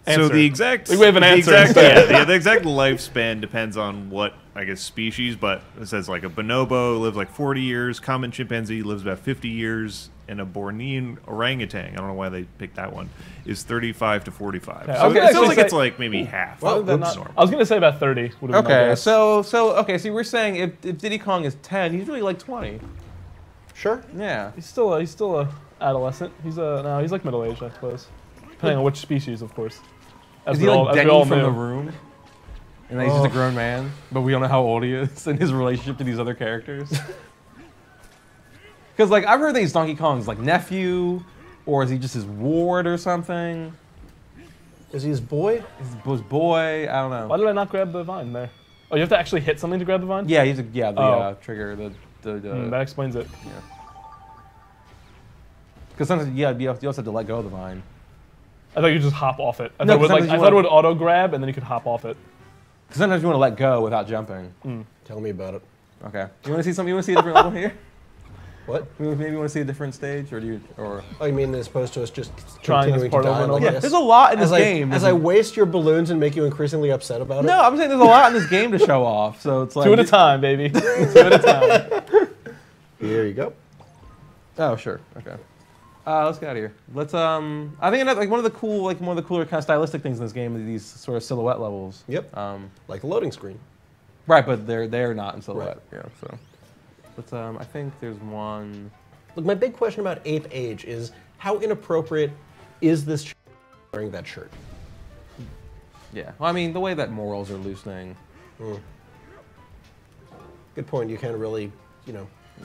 So Answer. the exact We have an answer exact, instead. yeah, the exact lifespan depends on what, I guess, species, but it says like a bonobo lives like 40 years, common chimpanzee lives about 50 years, and a Bornean orangutan, I don't know why they picked that one, is 35 to 45. Okay, So okay, it feels so like say- it's like maybe half. Well, of that's normal. I was gonna say about 30. Would have been my Okay, guess. so we're saying if Diddy Kong is 10, he's really like 20. Sure. Yeah. he's still a adolescent. He's like middle aged, I suppose, depending on which species, of course. As Is he we all- like as we Denny all from knew. The Room? And then he's just a grown man, but we don't know how old he is in his relationship to these other characters. Because like I've heard that he's Donkey Kong's like nephew, or is he just his ward or something? Is he his boy? His boy, I don't know. Why did I not grab the vine there? Oh, you have to actually hit something to grab the vine? Yeah, Oh. trigger the. That explains it. Because sometimes you also have to let go of the vine. I thought you could just hop off it. I No, thought, it would, sometimes I you thought it wanna- would auto grab and then you could hop off it. Because sometimes you want to let go without jumping. Tell me about it. Okay. You want to see something? You want to see a different level here? What? Maybe you want to see a different stage, or do you? Or Oh, you mean as opposed to us just Trying this continuing part to die over and like over? this? there's a lot in this as game. as I waste your balloons and make you increasingly upset about it? No, I'm saying there's a lot in this game to show off. So it's like Two at a time, baby. 2 at a time. Here you go. Oh sure. Okay. Let's get out of here. Let's I think another, like one of the cooler kind of stylistic things in this game are these sort of silhouette levels. Yep. Um, Like a loading screen. right, but they're not in silhouette. Right. Yeah. So let's I think there's one. Look, my big question about ape age is how inappropriate is this wearing that shirt? Yeah. Well, I mean the way that morals are loosening. Good point. You can't really, Yeah.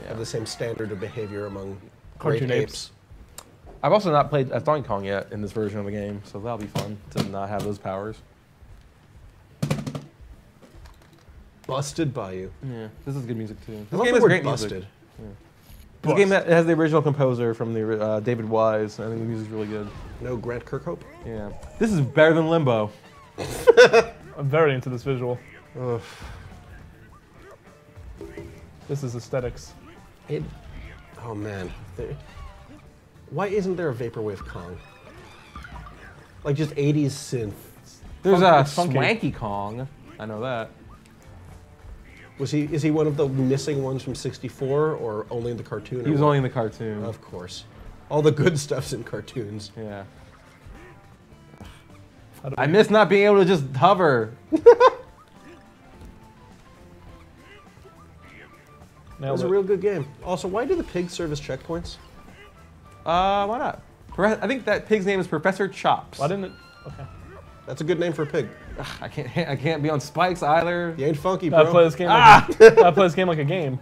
have the same standard of behavior among great Cartoon apes. apes. I've also not played as Donkey Kong yet in this version of the game, so that'll be fun to not have those powers. Busted Bayou. Yeah, this is good music too. I This love game the has word great busted. music. This game has the original composer from the David Wise. I think the music's really good. No Grant Kirkhope? Yeah, this is better than Limbo. I'm very into this visual. Ugh. This is aesthetics. Oh man. Why isn't there a Vaporwave Kong? Like just 80s synth. There's Funk- a funky. Swanky Kong. I know that. Is he one of the missing ones from 64 or only in the cartoon? He was only in the cartoon. Of course. All the good stuff's in cartoons. Yeah. How do I we- miss not being able to just hover. It Nailed was a it. real good game. Also, why do the pigs serve as checkpoints? Why not? I think that pig's name is Professor Chops. Why didn't it? Okay. That's a good name for a pig. I can't be on spikes either. You ain't funky, I bro. play this game. I play this game like a game.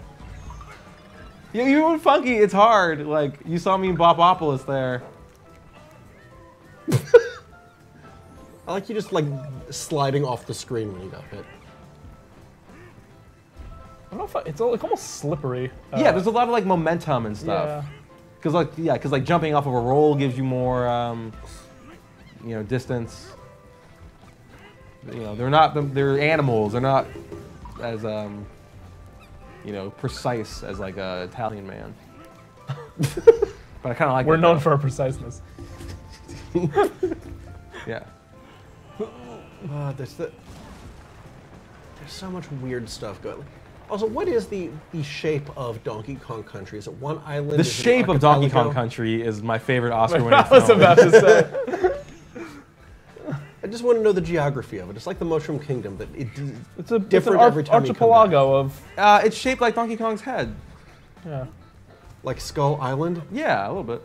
Yeah, even with Funky, it's hard. Like, you saw me in Bobopolis there. I like you just like sliding off the screen when you got hit. I don't know if it's like almost slippery. Yeah, there's a lot of like momentum and Yeah. stuff. Cause like jumping off of a roll gives you more, distance. They're animals. They're not as precise as like a Italian man. But I kind of like. We're that, known though. for our preciseness. Yeah. That's the. There's so much weird stuff going. Also, what is the shape of Donkey Kong Country? Is it one island? The Is it shape an of Donkey archipelago? Kong Country is my favorite Oscar-winning I was film. about to say. I just want to know the geography of it. It's like the Mushroom Kingdom, that It's a different it's an every time you come archipelago of. It's shaped like Donkey Kong's head. Yeah. like Skull Island. Yeah, a little bit.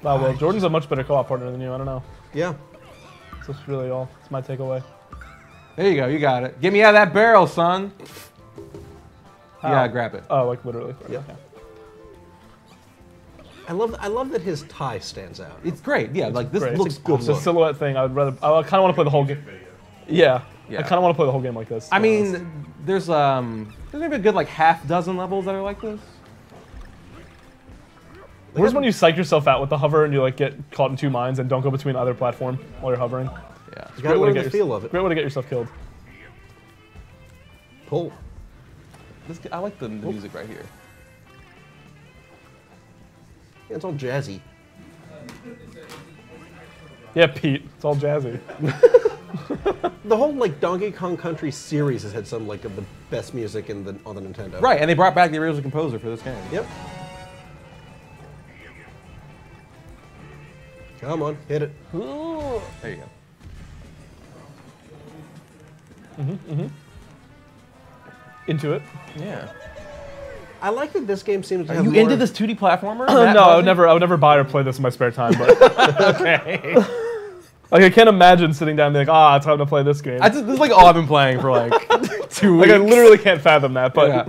Wow, well, Jordan's a much better co-op partner than you. I don't know. Yeah. That's really all. It's my takeaway. There you go, you got it. Get me out of that barrel, son. How? Yeah, grab it. Oh, like literally. Yeah. Okay. I love that his tie stands out. It's great. Yeah, like this Great. looks It's a good good. The look. silhouette thing, I kind of want to play the whole game. Yeah. Yeah. I kind of want to play the whole game like this. to I be honest. mean, there's maybe a good like half dozen levels that are like this. Where's when you psych yourself out with the hover and you like get caught in two minds and don't go between either platform while you're hovering? Yeah. You gotta Great way to learn get the feel of it. Great way to get yourself killed. Pull. I like the music right here. Yeah, it's all jazzy. Yeah, Pete. It's all jazzy. The whole like Donkey Kong Country series has had some like of the best music on the Nintendo. Right, and they brought back the original composer for this game. Yep. Come on, hit it. There you go. Into it. Yeah. I like that this game seems to Are have you more into this 2D platformer? No, I would never buy or play this in my spare time. But Okay. like, I can't imagine sitting down and being like, it's time to play this game. This is like all I've been playing for like 2 weeks. Like, I literally can't fathom that. But Yeah.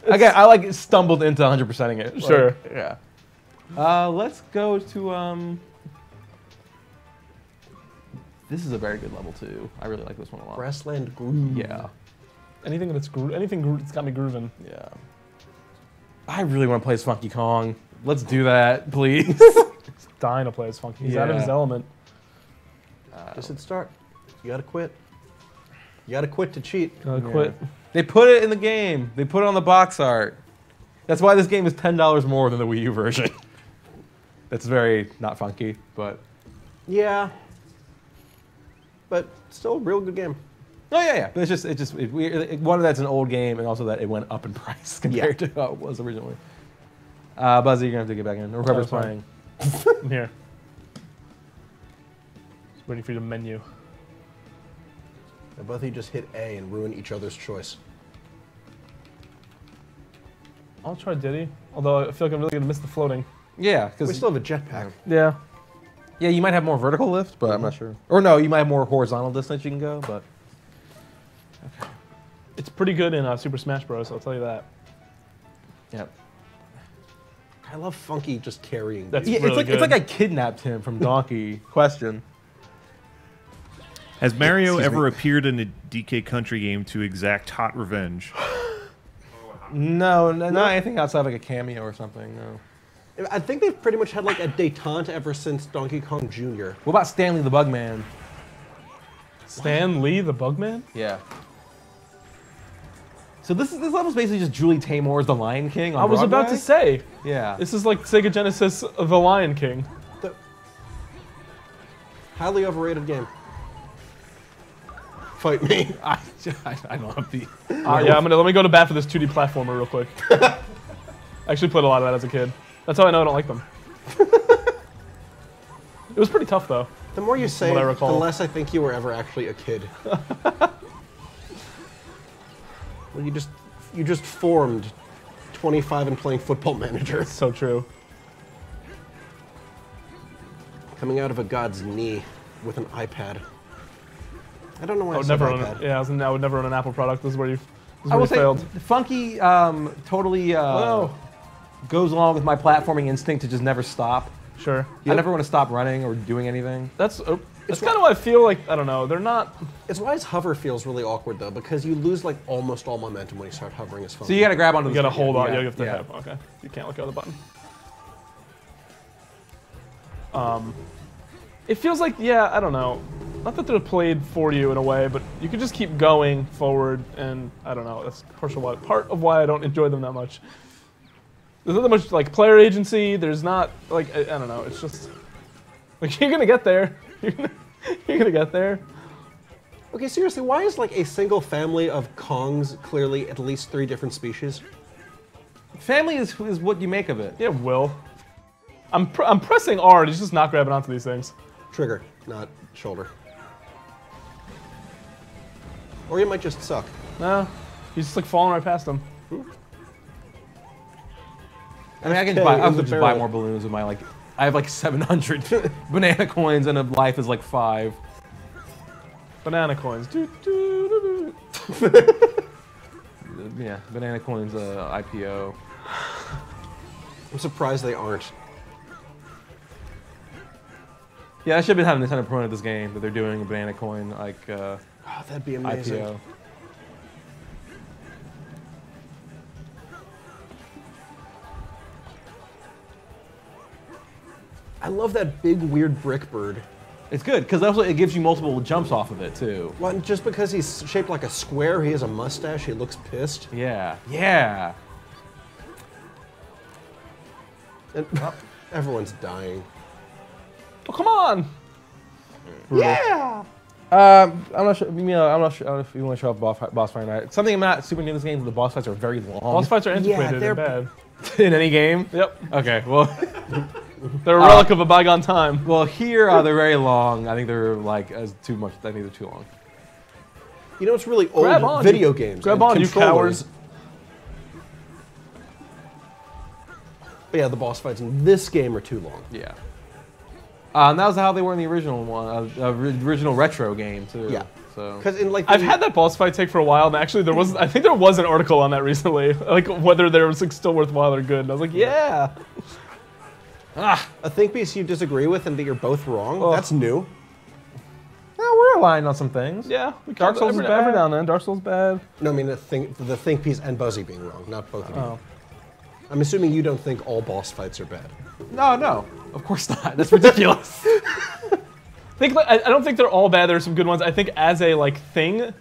Again, I like stumbled into 100%ing it. Like, Sure. Yeah. Let's go to This is a very good level too. I really like this one a lot. Grassland Groove. Yeah. anything that's got me grooving. Yeah. I really want to play as Funky Kong. Let's do that, please. He's dying to play as Funky. He's out of Yeah. his element. Just hit start. You gotta quit. You gotta quit to cheat. Quit. They put it in the game. They put it on the box art. That's why this game is $10 more than the Wii U version. That's very not funky, but Yeah. But still a real good game. oh yeah. But one that's an old game, and also that it went up in price compared to how it was originally. Buzzy, you're gonna have to get back in. Or whoever's sorry. playing. I'm here. Just waiting for you to menu. And both of you just hit A and ruin each other's choice. I'll try Diddy. Although I feel like I'm really gonna miss the floating. Yeah, We because still have a jetpack. Yeah. yeah, you might have more vertical lift, but I'm not sure. Or no, you might have more horizontal distance you can go, but It's pretty good in Super Smash Bros. I'll tell you that. yeah. I love Funky just carrying. That's you. Yeah, really it's like good. I kidnapped him from Donkey. Question. Has Mario Excuse ever me. appeared in a DK Country game to exact hot revenge? No, not anything outside like a cameo or something. No. I think they've pretty much had like a detente ever since Donkey Kong Jr. What about Stanley the Bugman? Stan Lee, the Bugman? Yeah. So this level's basically just Julie Taymor's The Lion King on I was about to Broadway? say, Yeah. this is like Sega Genesis The Lion King. The highly overrated game. Fight me. I don't have the. Yeah, let me go to bat for this 2D platformer real quick. I actually played a lot of that as a kid. That's how I know I don't like them. It was pretty tough though. The more you say, what I the recall. less I think you were ever actually a kid. Well, you just formed 25 and playing Football Manager. So true. Coming out of a god's knee with an iPad. I don't know why I, I would said never iPad. own. Yeah, I would never own an Apple product. This is where you. I will say, failed. Funky totally Oh, goes along with my platforming instinct to just never stop. sure. I never want to stop running or doing anything. That's kind of what I feel like. I don't know. They're not. It's why his hover feels really awkward though, because you lose like almost all momentum when you start hovering as Funky. So you got to grab onto. You the gotta stick. hold on. Yeah, You have to. yeah. Have, okay. You can't let go of the button. It feels like, yeah, I don't know. Not that they're played for you in a way, but you could just keep going forward, and I don't know. That's part of why I don't enjoy them that much. There's not that much like player agency. There's not like I don't know. It's just like you're gonna get there. You're gonna get there. Okay, seriously, why is like a single family of Kongs clearly at least 3 different species? Family is what you make of it. Yeah, Will. I'm pressing R. He's just not grabbing onto these things. Trigger, not shoulder. Or you might just suck. No, he's just like falling right past them. I mean, I can FK buy. I in the could just buy barrel. more balloons with my like. I have like 700 banana coins, and a life is like 5. Banana coins. Do, do, do, do. Yeah, banana coins IPO. I'm surprised they aren't. Yeah, I should have been having Nintendo promote this game that they're doing a banana coin like Oh, that'd be amazing. IPO. I love that big weird brick bird. It's good because also it gives you multiple jumps off of it too. Well, and just because he's shaped like a square, he has a mustache, he looks pissed. Yeah, yeah. And everyone's dying. Oh, come on! Yeah! I'm not sure. I'm not sure if you want to show off boss fight night. Something I'm not super new in this game is the boss fights are very long. Boss fights are antiquated they're- and bad. in any game. Yep. Okay, well, They're a relic of a bygone time. well here they're very long. I think they're like as too much. I think they're too long. You know, it's really old Grab on, video you- games. grab and on, you controllers. cowards. But yeah, the boss fights in this game are too long. Yeah. And that was how they were in the original one, original retro game too. Yeah. So. Because in like I've the- had that boss fight take for a while, and actually there was, I think there was an article on that recently, like whether they were like, still worthwhile or good. And I was like, yeah. a think piece you disagree with and that you're both wrong. Oh. That's new. Yeah, we're aligned on some things. Yeah. We Dark Souls every, is bad. every now and then. Dark Souls bad. No, I mean the think piece and Buzzy being wrong, not both of you. Oh. I'm assuming you don't think all boss fights are bad. No, of course not. That's ridiculous. I don't think they're all bad. There are some good ones. I think as a like thing,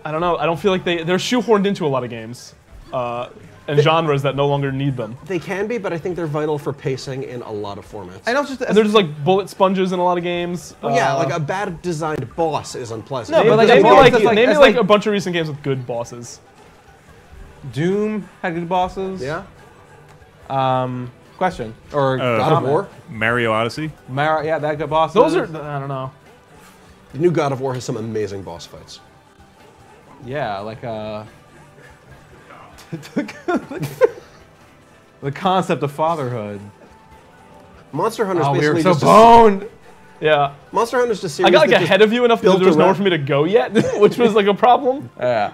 I don't know. I don't feel like they're shoehorned into a lot of games and genres that no longer need them. They can be, but I think they're vital for pacing in a lot of formats. I know it's just. And they're just like bullet sponges in a lot of games. Well, yeah, like a bad designed boss is unpleasant. No, Name, but like name a me boss like, that's like- name me that's like like- a bunch of recent games with good bosses. Doom had good bosses. Yeah? Question or God of comment. War? Mario Odyssey. Yeah, that good bosses. Those are, I don't know. The new God of War has some amazing boss fights. Yeah, like the concept of fatherhood. Monster Hunter's Oh, we were basically so just boned. Yeah. Monster Hunter's just a I series got like that just ahead of you enough that built there was nowhere around- for me to go yet, which was like a problem. Yeah.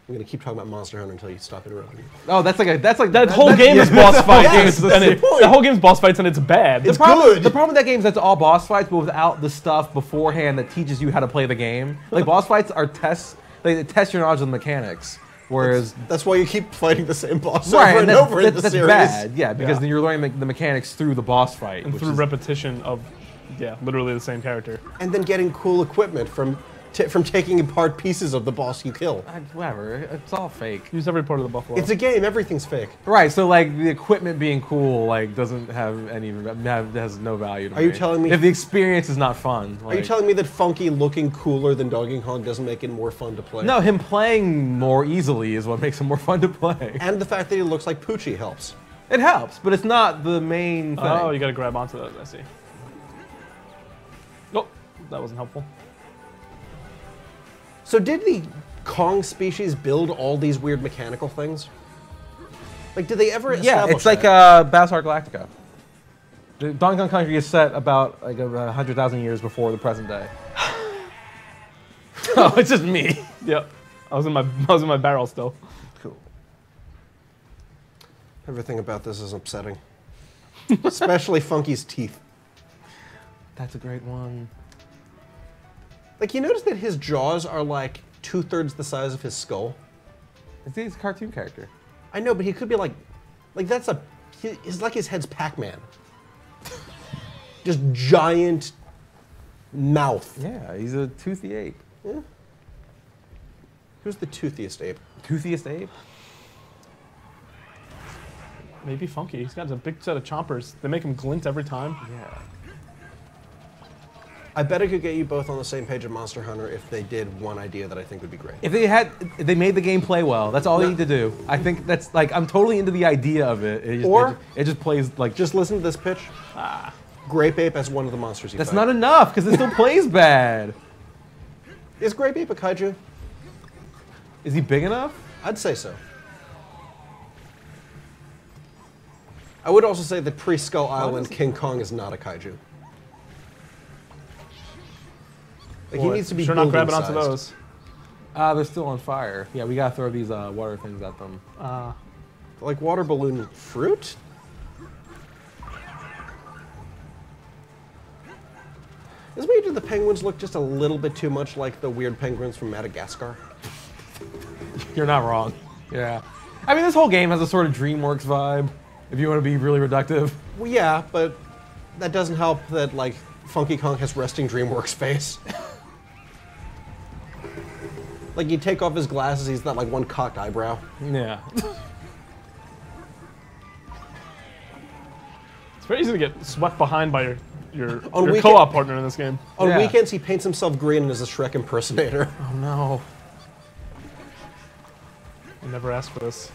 I'm gonna keep talking about Monster Hunter until you stop interrupting me. Oh, that's like That whole game is boss fights. Yes, that's and the it, point. the whole game's boss fights and it's bad. It's The good. problem with that game is that's all boss fights, but without the stuff beforehand that teaches you how to play the game. Like boss fights are tests. They test your knowledge of the mechanics. Whereas That's why you keep fighting the same boss right, over and that's, over in the that's series. bad. Yeah, because Yeah. then you're learning the mechanics through the boss fight. and which through is- repetition of, yeah, literally the same character. And then getting cool equipment from taking apart pieces of the boss you kill. Whatever, it's all fake. Use every part of the buffalo. It's a game. Everything's fake. Right, so like the equipment being cool like doesn't have any has no value to me. Are you telling me- if the experience is not fun? Are you telling me that Funky looking cooler than Donkey Kong doesn't make it more fun to play? No, him playing more easily is what makes him more fun to play. And the fact that he looks like Poochie helps. It helps, but it's not the main thing. Oh, you gotta grab onto those, I see. Nope, that wasn't helpful. So did the Kong species build all these weird mechanical things? Like, did they ever Yeah, establish it's like that? Battlestar Galactica. The Donkey Kong Country is set about like 100,000 years before the present day. Oh, it's just me. Yep, I was in my barrel still. Cool. Everything about this is upsetting. Especially Funky's teeth. That's a great one. Like, you notice that his jaws are like 2/3 the size of his skull? He's a cartoon character. I know, but he could be like that's it's like his head's Pac-Man. Just giant mouth. Yeah, he's a toothy ape. Who's the toothiest ape? Toothiest ape? Maybe Funky. He's got a big set of chompers. They make him glint every time. Yeah. I bet I could get you both on the same page of Monster Hunter if they did one idea that I think would be great. If they made the game play well, that's all they need to do. I think that's like, I'm totally into the idea of it. It just plays like. Just listen to this pitch. Grape Ape as one of the monsters you That's fight. not enough, because it still plays bad. Is Grape Ape a kaiju? Is he big enough? I'd say so. I would also say that pre-Skull Island, King Kong is not a kaiju. Like, he needs to be Sure not grabbing building onto sized. those. They're still on fire. Yeah, we gotta throw these water things at them. Like water balloon fruit? Does maybe do the penguins look just a little bit too much like the weird penguins from Madagascar? You're not wrong. Yeah. I mean, this whole game has a sort of DreamWorks vibe, if you want to be really reductive. Well, yeah, but that doesn't help that, like, Funky Kong has resting DreamWorks face. Like, you take off his glasses, he's got, like, one cocked eyebrow. Yeah. It's very easy to get swept behind by your weekend- co-op partner in this game. On Yeah. weekends, he paints himself green and is a Shrek impersonator. Oh, no. I never asked for this.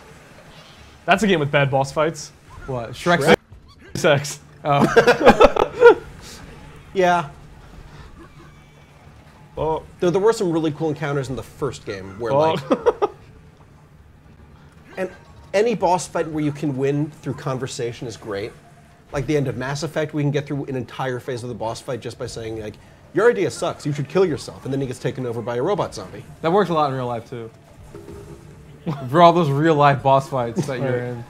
That's a game with bad boss fights. What? Shrek? Shrek? Sex. Oh. Yeah. Oh. There were some really cool encounters in the first game where, like... And any boss fight where you can win through conversation is great. Like the end of Mass Effect, we can get through an entire phase of the boss fight just by saying, like, your idea sucks, you should kill yourself. And then he gets taken over by a robot zombie. That works a lot in real life, too. For all those real-life boss fights that you're in.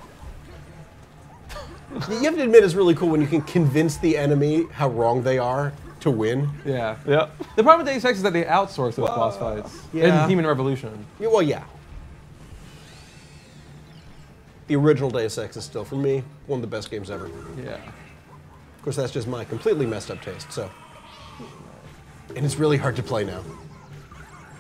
You have to admit it's really cool when you can convince the enemy how wrong they are to win. Yeah. Yeah. The problem with Deus Ex is that they outsource those boss fights. Yeah. In Human Revolution. Yeah, well, yeah. The original Deus Ex is still, for me, one of the best games ever. Yeah. Of course, that's just my completely messed up taste, so. And it's really hard to play now.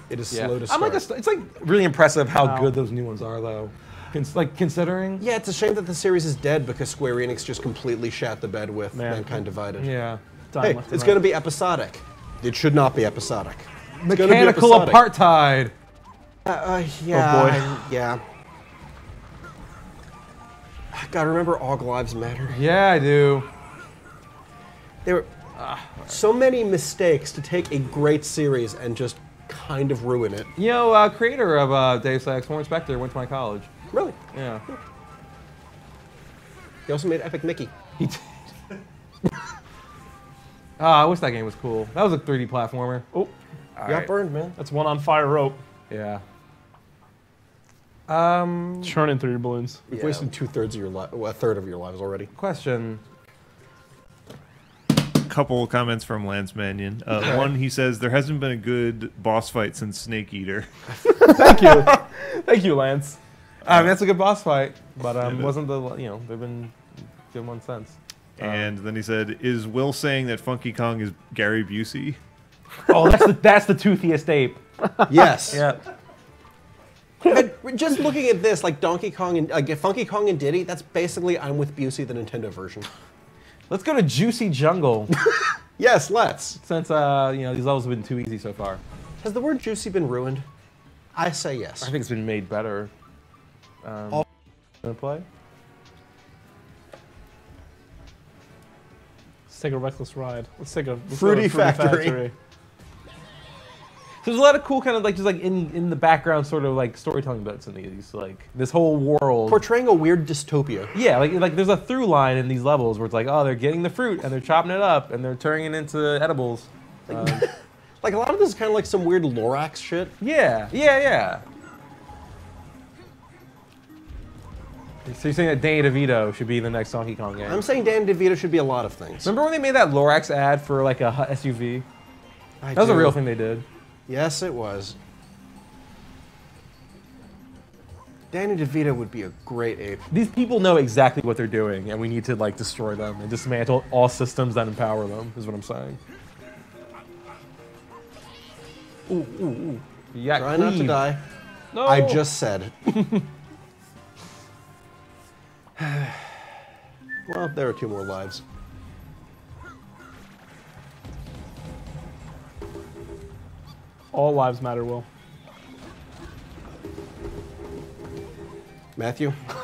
It is Yeah. slow to I'm start. like it's like really impressive how Wow. good those new ones are, though. Considering. Yeah, it's a shame that the series is dead because Square Enix just completely shat the bed with Mankind Divided. Yeah. Hey, it's going to be episodic. It should not be episodic. It's gonna be Mechanical episodic. apartheid. Yeah. Oh, boy. Yeah. God, remember All Lives Matter? Yeah, I do. There were so many mistakes to take a great series and just kind of ruin it. You know, creator of Deus Ex, Warren Spector, went to my college. Really? Yeah. He also made Epic Mickey. He did. I wish that game was cool. That was a 3D platformer. Oh, You got burned, man. that's one on fire rope. Yeah. Churning through your balloons. You've wasted 2/3 of your life, well, a third of your lives already. Question. Couple comments from Lance Mannion. One, he says there hasn't been a good boss fight since Snake Eater. Thank you. Thank you, Lance. That's a good boss fight, but It is. wasn't the they've been good one since. And then he said, "Is Will saying that Funky Kong is Gary Busey?" Oh, that's the toothiest ape. Yes. Yeah. But just looking at this, like Donkey Kong and Funky Kong and Diddy, that's basically I'm with Busey, the Nintendo version. Let's go to Juicy Jungle, Yes, let's. since these levels have been too easy so far. Has the word juicy been ruined? I say yes. I think it's been made better. Gonna play? Let's take a reckless ride. Let's take a Fruity Factory. So there's a lot of cool kind of like just like in the background sort of like storytelling bits in these, like this whole world. Portraying a weird dystopia. Yeah, like there's a through line in these levels where it's like, oh, they're getting the fruit and they're chopping it up and they're turning it into edibles. Like a lot of this is kind of like some weird Lorax shit. Yeah. So you're saying that Danny DeVito should be in the next Donkey Kong game? I'm saying Dan DeVito should be a lot of things. Remember when they made that Lorax ad for like a SUV? That was a real thing they did. Yes, it was. Danny DeVito would be a great ape. These people know exactly what they're doing, and we need to like destroy them and dismantle all systems that empower them. Is what I'm saying. Ooh. Yeah. Try not to die. No. I just said. Well, there are 2 more lives. All lives matter, Will. Matthew? I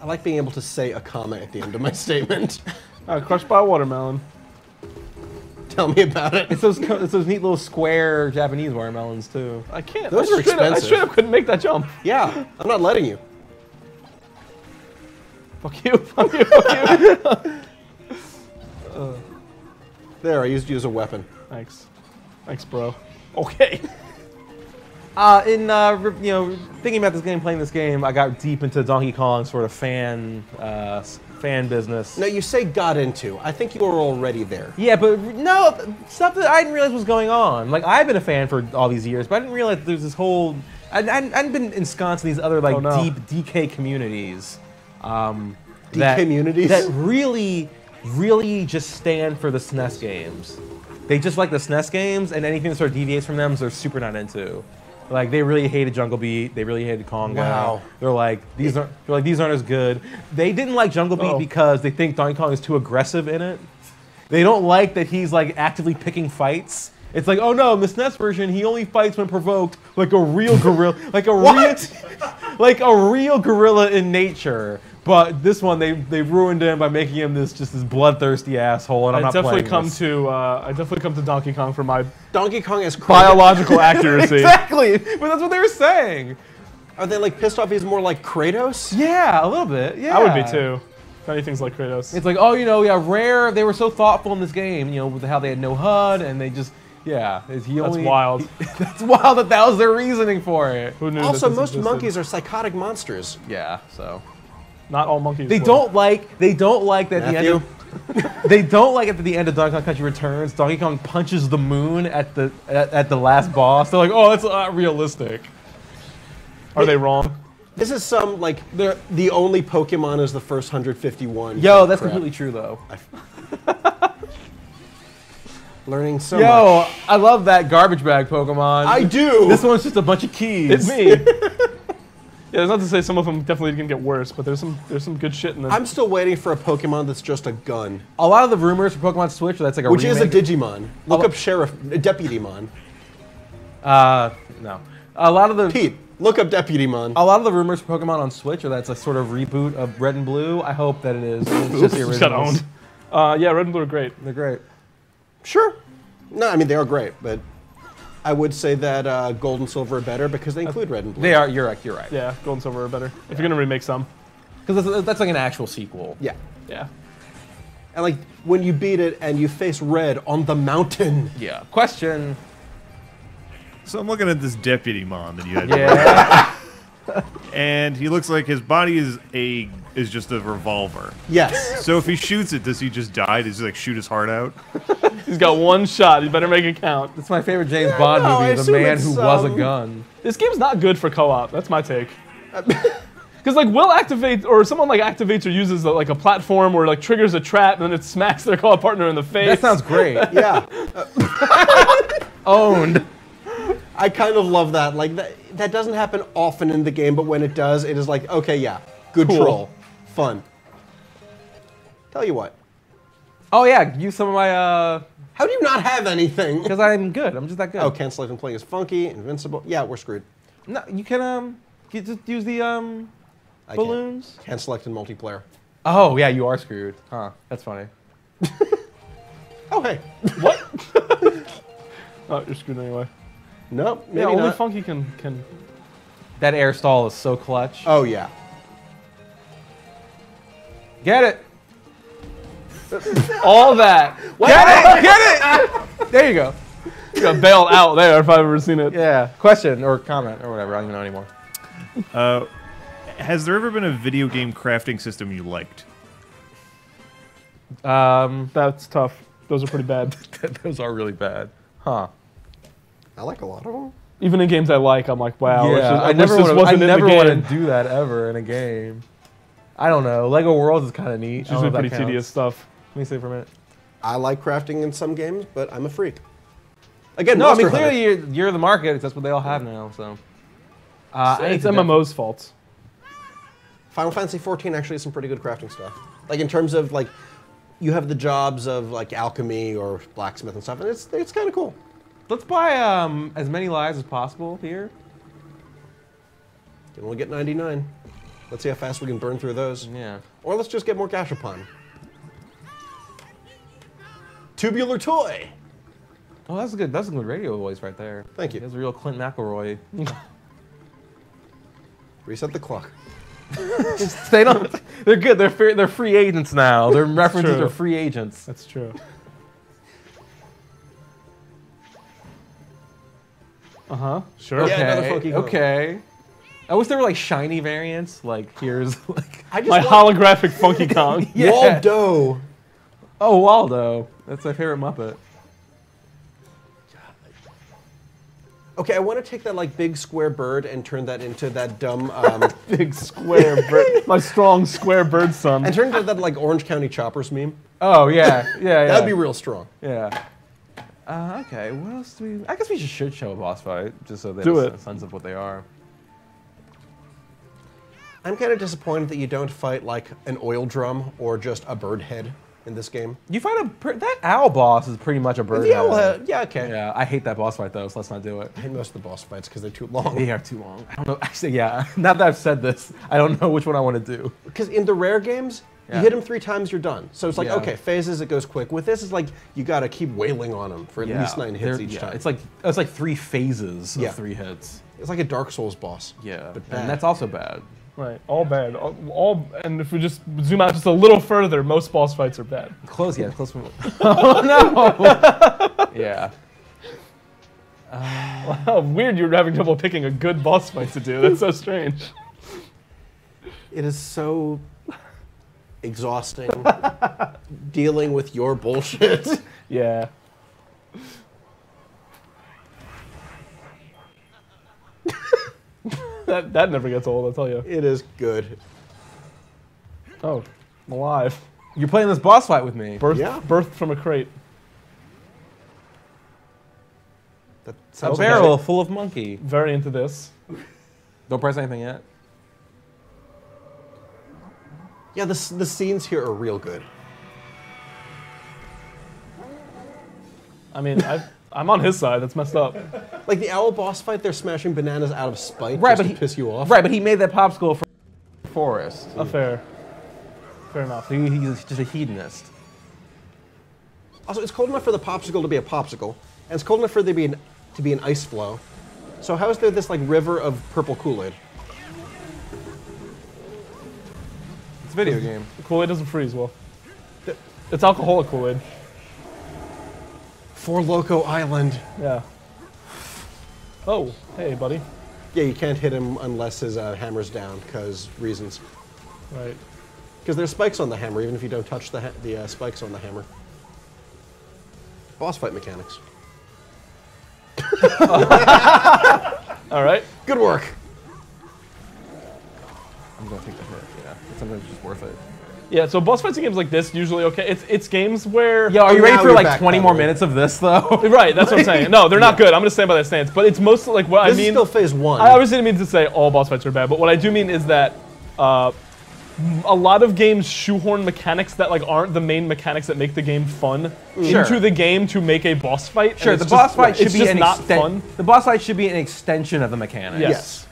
like being able to say a comma at the end of my statement. Crushed by a watermelon. Tell me about it. It's those neat little square Japanese watermelons too. I can't. Those are I expensive. straight up couldn't make that jump. Yeah, I'm not letting you. Fuck you. Fuck you. Fuck you. There, I used you as a weapon. Thanks. Thanks, bro. Okay. Thinking about this game, playing this game, I got deep into Donkey Kong sort of fan business. No, you say got into. I think you were already there. Yeah, but no, stuff that I didn't realize was going on. Like, I've been a fan for all these years, but I didn't realize there's this whole... I hadn't been ensconced in these other, like, deep DK communities. Communities? That really, really just stand for the SNES games. They just like the SNES games, and anything that sort of deviates from them, they're super not into. Like, they really hated Jungle Beat. They really hated Conga. Wow. They're like, these aren't as good. They didn't like Jungle Beat because they think Donkey Kong is too aggressive in it. They don't like that he's like actively picking fights. It's like, oh no, in the SNES version, he only fights when provoked, like a real gorilla, like a real gorilla in nature. But this one, they ruined him by making him this bloodthirsty asshole, and I'm not playing this. I definitely come to Donkey Kong for my Donkey Kong has biological accuracy. Exactly, but that's what they were saying. Are they like pissed off he's more like Kratos? Yeah, a little bit. Yeah, I would be too. Many things like Kratos. It's like, oh, Rare. They were so thoughtful in this game, with how they had no HUD, and they just. Yeah, that's wild. That's wild that was their reasoning for it. Who knew Also, that most monkeys are psychotic monsters. Yeah, so. Not all monkeys. They don't like that Matthew? they don't like at the end of Donkey Kong Country Returns, Donkey Kong punches the moon at the last boss. They're like, oh, that's not realistic. Are they wrong? This is some, like, the only Pokemon is the first 151. Yo, that's completely true, though. Learning so much. Yo, I love that garbage bag Pokemon. I do! This one's just a bunch of keys. It's me. Yeah, there's not to say some of them definitely can get worse, but there's some good shit in them. I'm still waiting for a Pokemon that's just a gun. A lot of the rumors for Pokemon Switch, that's like a Which remake. is a Digimon. Look up Deputymon. No. A lot of the... Pete, look up Deputymon. A lot of the rumors for Pokemon on Switch are that's a sort of reboot of Red and Blue. I hope that it is. It's just the originals. Got owned. Yeah, Red and Blue are great. They're great. Sure. No, I mean, they are great, but I would say that Gold and Silver are better because they include Red and Blue. They are. You're right. You're right. Yeah, Gold and Silver are better. If you're gonna remake some. Because that's like an actual sequel. Yeah. Yeah. And like, when you beat it and you face Red on the mountain. Yeah. Question. So I'm looking at this Deputymon that you had. Yeah. And he looks like his body is just a revolver. Yes. So if he shoots it, does he just die? Does he like shoot his heart out? He's got one shot. You better make it count. That's my favorite James Bond movie, The Man Who Was a Gun. This game's not good for co-op. That's my take. Because like Will activates, or someone like activates or uses like a platform or like triggers a trap, and then it smacks their co-op partner in the face. That sounds great. Yeah. Owned. I kind of love that. Like, that doesn't happen often in the game, but when it does, it is like, okay, yeah, good Cool. troll. Fun. Tell you what. Oh yeah, use some of my. How do you not have anything? Because I'm good. I'm just that good. Oh, can't select and playing is funky, invincible. Yeah, we're screwed. No, you can you just use the I balloons. Can't select in multiplayer. Oh yeah, you are screwed. Huh? That's funny. Oh, hey. What? Oh, you're screwed anyway. Nope, maybe Yeah, only not. Funky can. That air stall is so clutch. Oh, yeah. Get it. All that. Get it. Get it. There you go. You got bailed out there if I've ever seen it. Yeah. Question or comment or whatever. I don't even know anymore. Has there ever been a video game crafting system you liked? That's tough. Those are pretty bad. Those are really bad. Huh. I like a lot of them. Even in games I like, I'm like, wow. Yeah, I never want to do that ever in a game. I don't know. Lego Worlds is kind of neat. It's usually pretty tedious stuff. Let me say for a minute. I like crafting in some games, but I'm a freak. Again, No, I mean Monster Hunter. clearly you're the market. That's what they all have now. So. It's MMO's fault. Final Fantasy XIV actually has some pretty good crafting stuff. Like in terms of like, you have the jobs of like alchemy or blacksmith and stuff, and it's kind of cool. Let's buy as many lives as possible here. You only get 99. Let's see how fast we can burn through those. Yeah. Or let's just get more gashapon. Tubular toy. Oh, that's a good radio voice right there. Thank you. That's a real Clint McElroy. Reset the clock. They don't. They're good. They're free agents now. Their references are free agents. That's true. Sure. Okay. Yeah, another Funky Kong. Okay. I wish there were like shiny variants. Like here's like My holographic Funky Kong. Yeah. Waldo. Oh, Waldo. That's my favorite Muppet. Okay, I want to take that like big square bird and turn that into that dumb, Big square bird. My strong square bird son. and turn it into that like Orange County Choppers meme. Oh yeah, yeah. That'd be real strong. Yeah. Okay. What else do we? I guess we should show a boss fight just so they Do have it. a sense of what they are. I'm kind of disappointed that you don't fight like an oil drum or just a bird head in this game. You find that owl boss is pretty much a bird. The owl head, yeah, okay. Yeah, I hate that boss fight though, so let's not do it. I hate most of the boss fights because they're too long. They are too long. I don't know. Actually, yeah. Now that I've said this, I don't know which one I want to do. Because in the rare games, Yeah. you hit them 3 times, you're done. So it's like, Yeah. okay, phases, it goes quick. With this, it's like you got to keep wailing on them for at least 9 hits each time. It's like 3 phases Yeah. of 3 hits. It's like a Dark Souls boss. Yeah, But bad. and that's also bad. Right. All bad. All. And if we just zoom out just a little further, most boss fights are bad. Close, yeah, close. Oh no! Yeah. How weird you're having trouble picking a good boss fight to do. That's so strange. It is so exhausting dealing with your bullshit. Yeah. that never gets old, I'll tell you. It is good. Oh, I'm alive. You're playing this boss fight with me. Birthed from a crate. That A sounds like barrel full of monkey. Very into this. Don't press anything yet. Yeah, the scenes here are real good. I mean, I'm on his side. That's messed up. Like the owl boss fight, they're smashing bananas out of spite Right, just but to he piss you off. Right, but he made that popsicle for forest. Fair enough. So he's just a hedonist. Also, it's cold enough for the popsicle to be a popsicle, and it's cold enough for there to be an ice flow. So how is there this like river of purple Kool-Aid? It's a video game. Kool-Aid doesn't freeze well. It's alcoholic Kool-Aid. For Loco Island. Yeah. Oh, hey, buddy. Yeah, you can't hit him unless his hammer's down, because reasons. Right. Because there's spikes on the hammer, even if you don't touch the spikes on the hammer. Boss fight mechanics. All right. Good work. I'm gonna take the hit. Yeah, sometimes it's just worth it. Yeah, so boss fights in games like this usually okay. It's games where Yeah, are you Oh, ready now for you're like 20 more backpedaling. minutes of this though? right. That's what I'm saying. No, they're not good. I'm gonna stand by that stance. But it's mostly like what This I mean. is still phase 1. I obviously didn't mean to say all boss fights are bad, but what I do mean is that a lot of games shoehorn mechanics that like aren't the main mechanics that make the game fun Sure. into the game to make a boss fight. Sure, and the it's boss just- fight should it's be just an not fun. The boss fight should be an extension of the mechanics. Yes.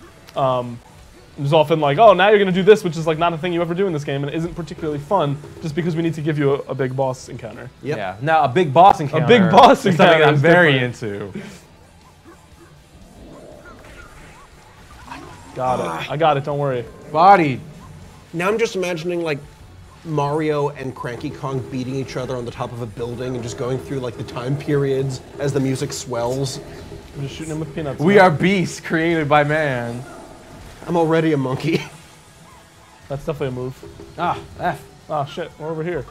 There's often like, oh, now you're gonna do this, which is like not a thing you ever do in this game, and it isn't particularly fun, just because we need to give you a big boss encounter. Yep. Yeah. Now a big boss encounter. big boss is something encounter I'm is very different. into. Got it. I got it. Don't worry. Body. Now I'm just imagining like Mario and Cranky Kong beating each other on the top of a building and just going through like the time periods as the music swells. I'm just shooting him with peanuts. We now. are beasts created by man. I'm already a monkey. That's definitely a move. Ah, F. Ah, shit. We're over here.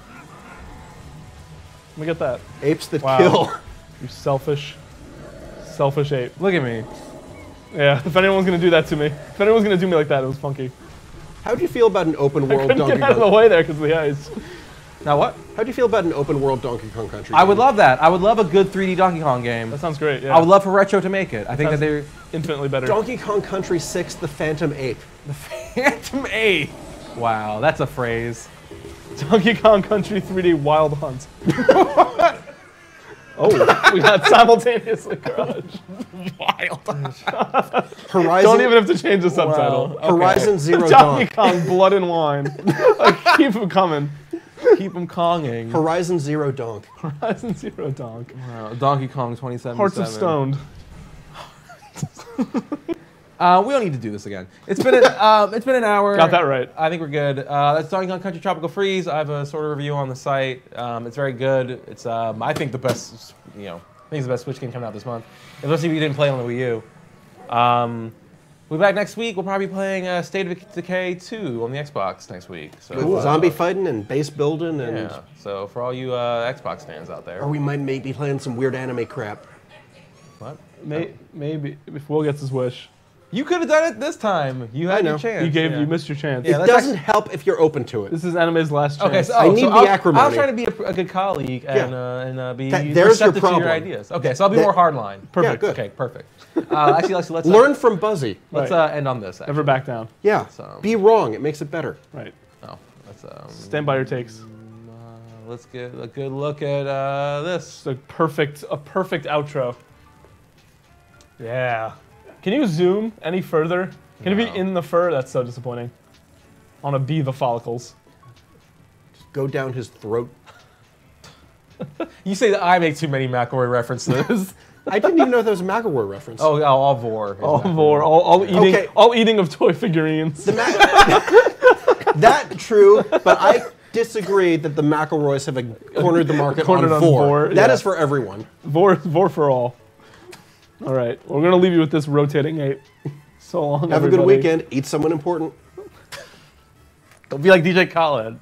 Let me get that. Apes that Wow. kill. You selfish ape. Look at me. Yeah, if anyone's gonna do that to me, if anyone's gonna do me like that, it was Funky. How do you feel about an open world Couldn't Donkey get out of the Kong? way there because of the ice. Now what? How do you feel about an open world Donkey Kong Country? I would game? love that. I would love a good 3D Donkey Kong game. That sounds great. Yeah. I would love for Retro to make it. I think that they're infinitely better. Donkey Kong Country 6: The Phantom Ape. the Phantom Ape. Wow, that's a phrase. Donkey Kong Country 3D Wild Hunt. Oh, we got simultaneously garage. Wild. Horizon. Don't even have to change the subtitle. Wow. Horizon Zero Donkey Dawn. Kong Blood and Wine. Like, keep them coming. Keep them Konging. Horizon Zero Dawn. Horizon Zero Dawn. Wow. Donkey Kong 2077. Hearts of Stone. We don't need to do this again. It's been an hour. Got that right. I think we're good. That's Donkey Kong Country Tropical Freeze. I have a sort of review on the site. It's very good. It's I think the best. I think it's the best Switch game coming out this month. Especially if you didn't play on the Wii U. We'll be back next week. We'll probably be playing State of Decay 2 on the Xbox next week. So With zombie fighting and base building and. yeah. So for all you Xbox fans out there. Or we might be playing some weird anime crap. What? Maybe if Will gets his wish. You could have done it this time. You had your chance. You missed your chance. Yeah, It doesn't help if you're open to it. This is Anime's last chance. Okay, so, I need the I'll acrimony. try to be a good colleague and be There's your receptive to problem. your ideas. Okay, so I'll be more hardline. Perfect. good. Okay, perfect. Actually, let's Learn from Buzzy. Let's Right. end on this. Actually. Never back down. Yeah. So- Be wrong. It makes it better. Right. Oh, let's Stand by your takes. let's get a good look at this. It's a perfect outro. Yeah. Can you zoom any further? Can it be in the fur? That's so disappointing. I want to be the follicles. Just go down his throat. You say that I make too many McElroy references. I didn't even know that was a McElroy reference. all Vor. is All McElroy. vor, all eating, Okay. all eating of toy figurines. That true, but I disagree that the McElroys have cornered the market Cornered on on Vor. Vor, That yeah. is for everyone. Vor for all. All right, we're gonna leave you with this rotating ape. So long, Have a everybody. good weekend. Eat someone important. Don't be like DJ Khaled.